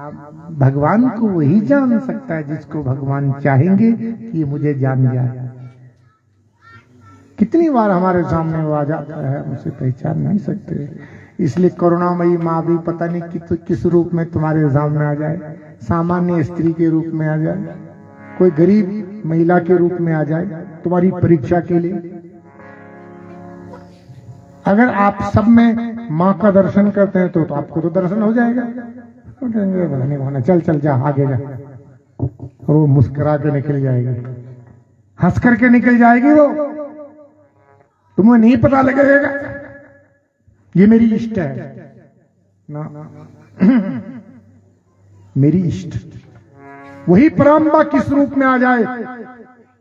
भगवान को वही जान सकता है जिसको भगवान चाहेंगे कि मुझे जान जाए। कितनी बार हमारे सामने वो आ जाता है, उसे पहचान नहीं सकते। इसलिए करुणामयी माँ भी पता नहीं किस रूप में तुम्हारे सामने आ जाए, सामान्य स्त्री के रूप में आ जाए, कोई गरीब महिला के रूप में आ जाए तुम्हारी परीक्षा के लिए। अगर आप सब में माँ का दर्शन करते हैं तो आपको तो दर्शन हो जाएगा। नहीं, चल चल जा आगे जा, और वो मुस्कुरा के निकल जाएगी, हंस करके निकल जाएगी वो। तुम्हें नहीं पता लगेगा ये मेरी इष्ट है ना। मेरी इष्ट वही पराम्बा किस रूप में आ जाए,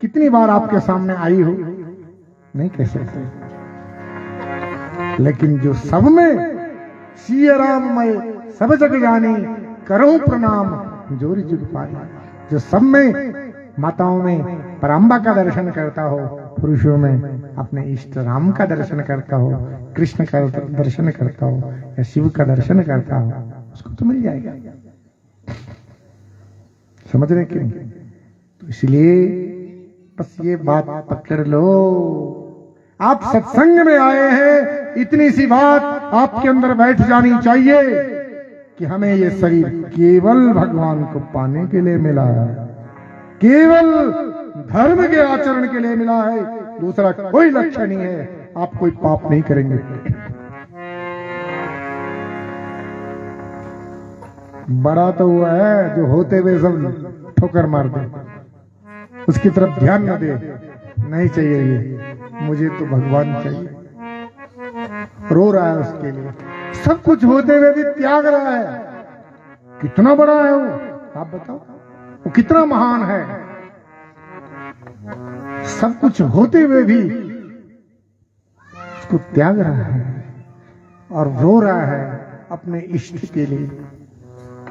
कितनी बार आपके सामने आई हो नहीं कह सकते, लेकिन जो सब में सिय राममय सब जग जानी करो प्रणाम जोरी जुग पाई, जो सब में माताओं में पराम्बा का दर्शन करता हो, पुरुषों में अपने इष्ट राम का दर्शन करता हो, कृष्ण का दर्शन करता हो या शिव का दर्शन करता हो, उसको तो मिल जाएगा। समझ रहे क्यों? तो इसलिए बस ये बात पकड़ लो, आप सत्संग में आए हैं, इतनी सी बात आपके अंदर बैठ जानी चाहिए कि हमें ये शरीर केवल भगवान को पाने के लिए मिला है, केवल धर्म के आचरण के लिए मिला है, दूसरा कोई लक्ष्य नहीं है। आप कोई पाप नहीं करेंगे। बड़ा तो हुआ है जो होते हुए सब ठोकर मार दे, उसकी तरफ ध्यान न दे, नहीं चाहिए ये, मुझे तो भगवान चाहिए, रो रहा है उसके लिए, सब कुछ होते हुए भी त्याग रहा है। कितना बड़ा है वो, आप बताओ, वो कितना महान है। सब कुछ होते हुए भी उसको त्याग रहा है और रो रहा है अपने इष्ट के लिए।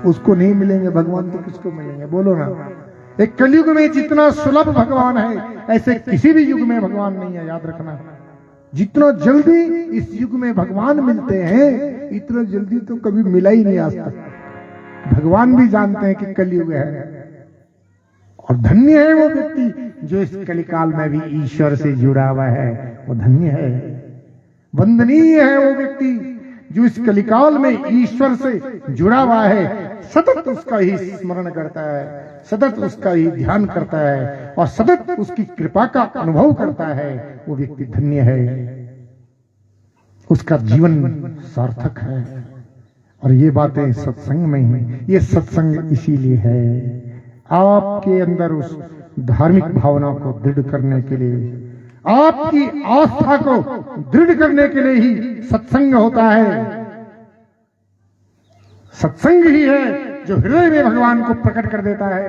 उसको नहीं मिलेंगे भगवान तो किसको मिलेंगे, बोलो ना। एक कलयुग में जितना सुलभ भगवान है, ऐसे किसी भी युग में भगवान नहीं है, याद रखना। जितना जल्दी इस युग में भगवान मिलते हैं, इतना जल्दी तो कभी मिला ही नहीं आज तक। भगवान भी जानते हैं कि कलयुग है, और धन्य है वो व्यक्ति जो इस कलिकाल में भी ईश्वर से जुड़ा हुआ है, वो धन्य है। वंदनीय है वो व्यक्ति जो इस कलिकाल में ईश्वर से जुड़ा हुआ है, सतत उसका ही स्मरण करता है, सतत उसका ही ध्यान करता है और सतत उसकी कृपा का अनुभव करता है। वो व्यक्ति धन्य है, उसका जीवन सार्थक है। और ये बातें सत्संग में ही, ये सत्संग इसीलिए है, आपके अंदर उस धार्मिक भावना को दृढ़ करने के लिए, आपकी आस्था को दृढ़ करने के लिए ही सत्संग होता है। सत्संग ही है जो हृदय में भगवान को प्रकट कर देता है।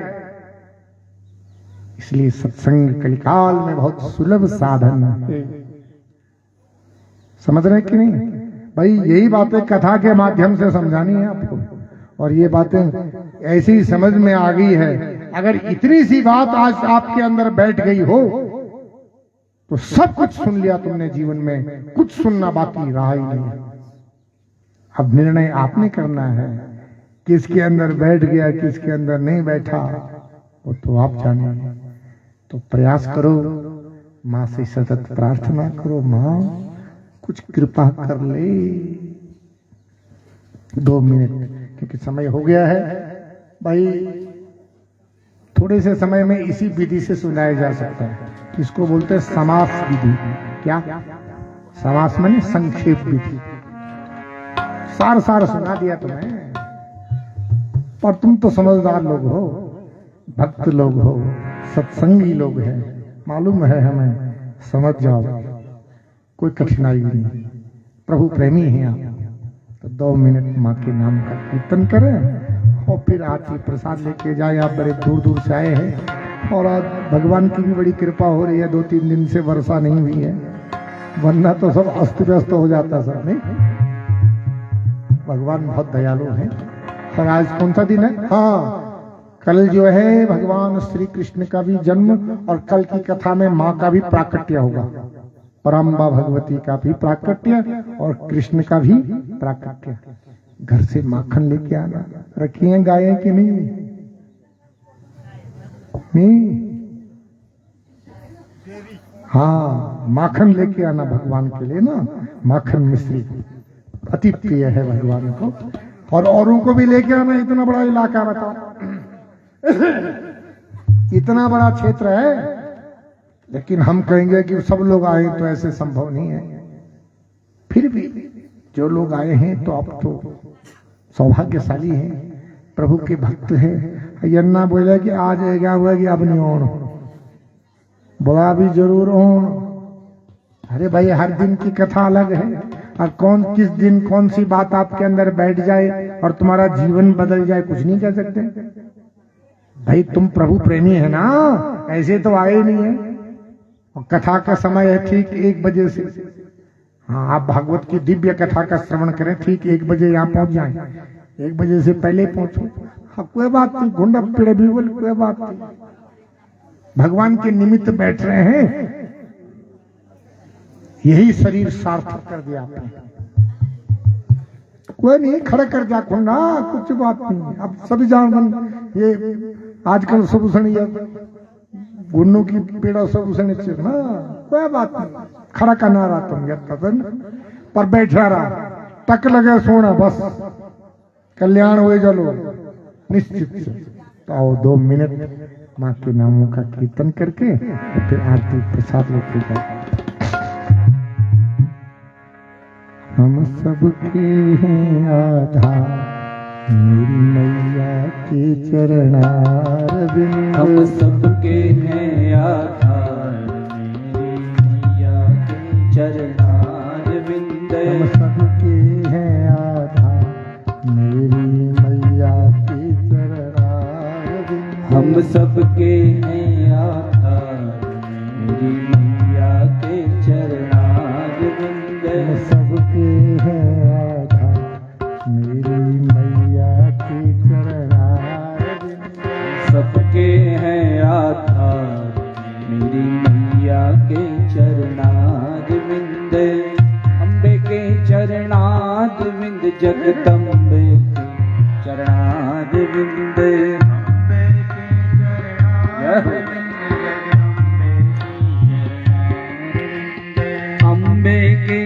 इसलिए सत्संग कलिकाल में बहुत सुलभ साधन है। समझ रहे कि नहीं भाई? यही बातें कथा के माध्यम से समझानी है आपको, और ये बातें ऐसी ही समझ में आ गई है। अगर इतनी सी बात आज आपके अंदर बैठ गई हो तो सब कुछ सुन लिया तुमने जीवन में, कुछ सुनना बाकी रहा ही नहीं। अब निर्णय आपने करना है, किसके अंदर बैठ गया किसके अंदर नहीं बैठा वो तो आप जाने। तो प्रयास करो, माँ से सतत प्रार्थना करो, माँ कुछ कृपा कर ले। 2 मिनट, क्योंकि समय हो गया है भाई। थोड़े से समय में इसी विधि से सुनाया जा सकता है। इसको बोलते हैं समास विधि। क्या समास माने? संक्षेप विधि। सार सार सुना दिया तुम्हें, पर तुम तो समझदार लोग हो, भक्त लोग हो, सत्संगी लोग हैं, मालूम है हमें, समझ जाओ, कोई कठिनाई नहीं। प्रभु प्रेमी हैं आप। तो 2 मिनट माँ के नाम का कीर्तन करें और फिर आरती प्रसाद लेके जाए। आप बड़े दूर दूर से आए हैं और आज भगवान की भी बड़ी कृपा हो रही है। 2-3 दिन से वर्षा नहीं हुई है, वरना तो सब अस्त व्यस्त हो जाता सब। नहीं, भगवान बहुत दयालु हैं। और आज कौन सा दिन है? हाँ, कल जो है भगवान श्री कृष्ण का भी जन्म, और कल की कथा में माँ का भी प्राकट्य होगा। पराम्बा भगवती का भी प्राकट्य और कृष्ण का भी प्राकट्य। घर से माखन लेके आना। रखी हैं गायें कि नहीं? हाँ, माखन लेके आना भगवान के लिए ना। माखन मिश्री अति प्रिय है भगवान को, और औरों को भी लेके आना। इतना बड़ा इलाका बताओ, इतना बड़ा क्षेत्र है, लेकिन हम कहेंगे कि सब लोग आए तो ऐसे संभव नहीं है। फिर भी जो लोग आए हैं तो आप तो सौभाग्यशाली हैं, प्रभु के भक्त हैं। यन्ना बोला कि आज क्या हुआ कि अब नहीं होना, बोला भी जरूर हो। अरे भाई हर दिन की कथा अलग है, और कौन किस दिन कौन सी बात आपके अंदर बैठ जाए और तुम्हारा जीवन बदल जाए कुछ नहीं कह सकते। भाई तुम प्रभु प्रेमी है ना, ऐसे तो आए ही नहीं है। और कथा का समय है ठीक 1 बजे से। हाँ, आप भागवत की दिव्य कथा का श्रवण करें, ठीक 1 बजे यहाँ पहुंच जाए। 1 बजे से पहले पहुंचो। हाँ, कोई बात नहीं, घुंडा पेड़ भी बोल, कोई बात नहीं, भगवान के निमित्त बैठ रहे हैं, यही शरीर सार्थक कर दिया आपने। कोई नहीं, खड़े कर जा खुंडा, कुछ बात नहीं। अब सभी जान ये आजकल सबूषण ये गुन्नू की पेड़ा सबूषण ना, कोई बात नहीं, खड़ा करना रहा तुम यत्न पर बैठा रहा, टक लगे सोना, बस कल्याण हुए चलो निश्चित से। तो आओ 2 मिनट माँ के नामों का कीर्तन करके फिर आरती प्रसाद लेके जाओ। हम सबके हैं आधार मेरी मैया के चरणारविंद। हम सबके हैं आधार मेरी मैया के चरणारविंद। हम सबके हैं आधार मेरी मैया के चरणारविंद। हम सबके हैं आधार मेरी मैया के चरणारविंद। हम सबके हैं आधार मेरी मैया के चरणारविंद। सबके हैं आधार मेरी मैया के चरणारविंद। अम्बे के चरणारविंद, जगदम्बे के चरणारविंद। अम्बे के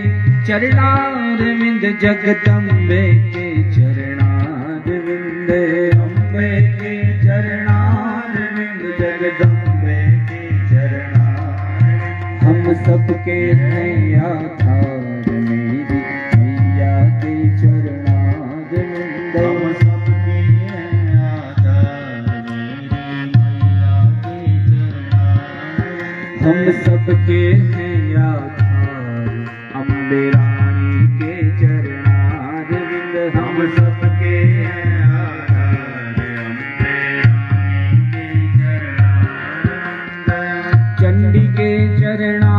चरणारविंद, जगदम्बे के चरणारविंद। अम्बे के चरणारविंद, जगदम्बे के चरणारविंद। हम सबके हैं आधार मेरी मैया के चरणारविंद। हम सबके हैं आधार मेरी मैया के चरणारविंद। हम सबके हैं आधार अम्बे रानी के चरणारविंद। हम सबके हैं आधार अम्बे रानी के चरणारविंद। चंडी के चरणा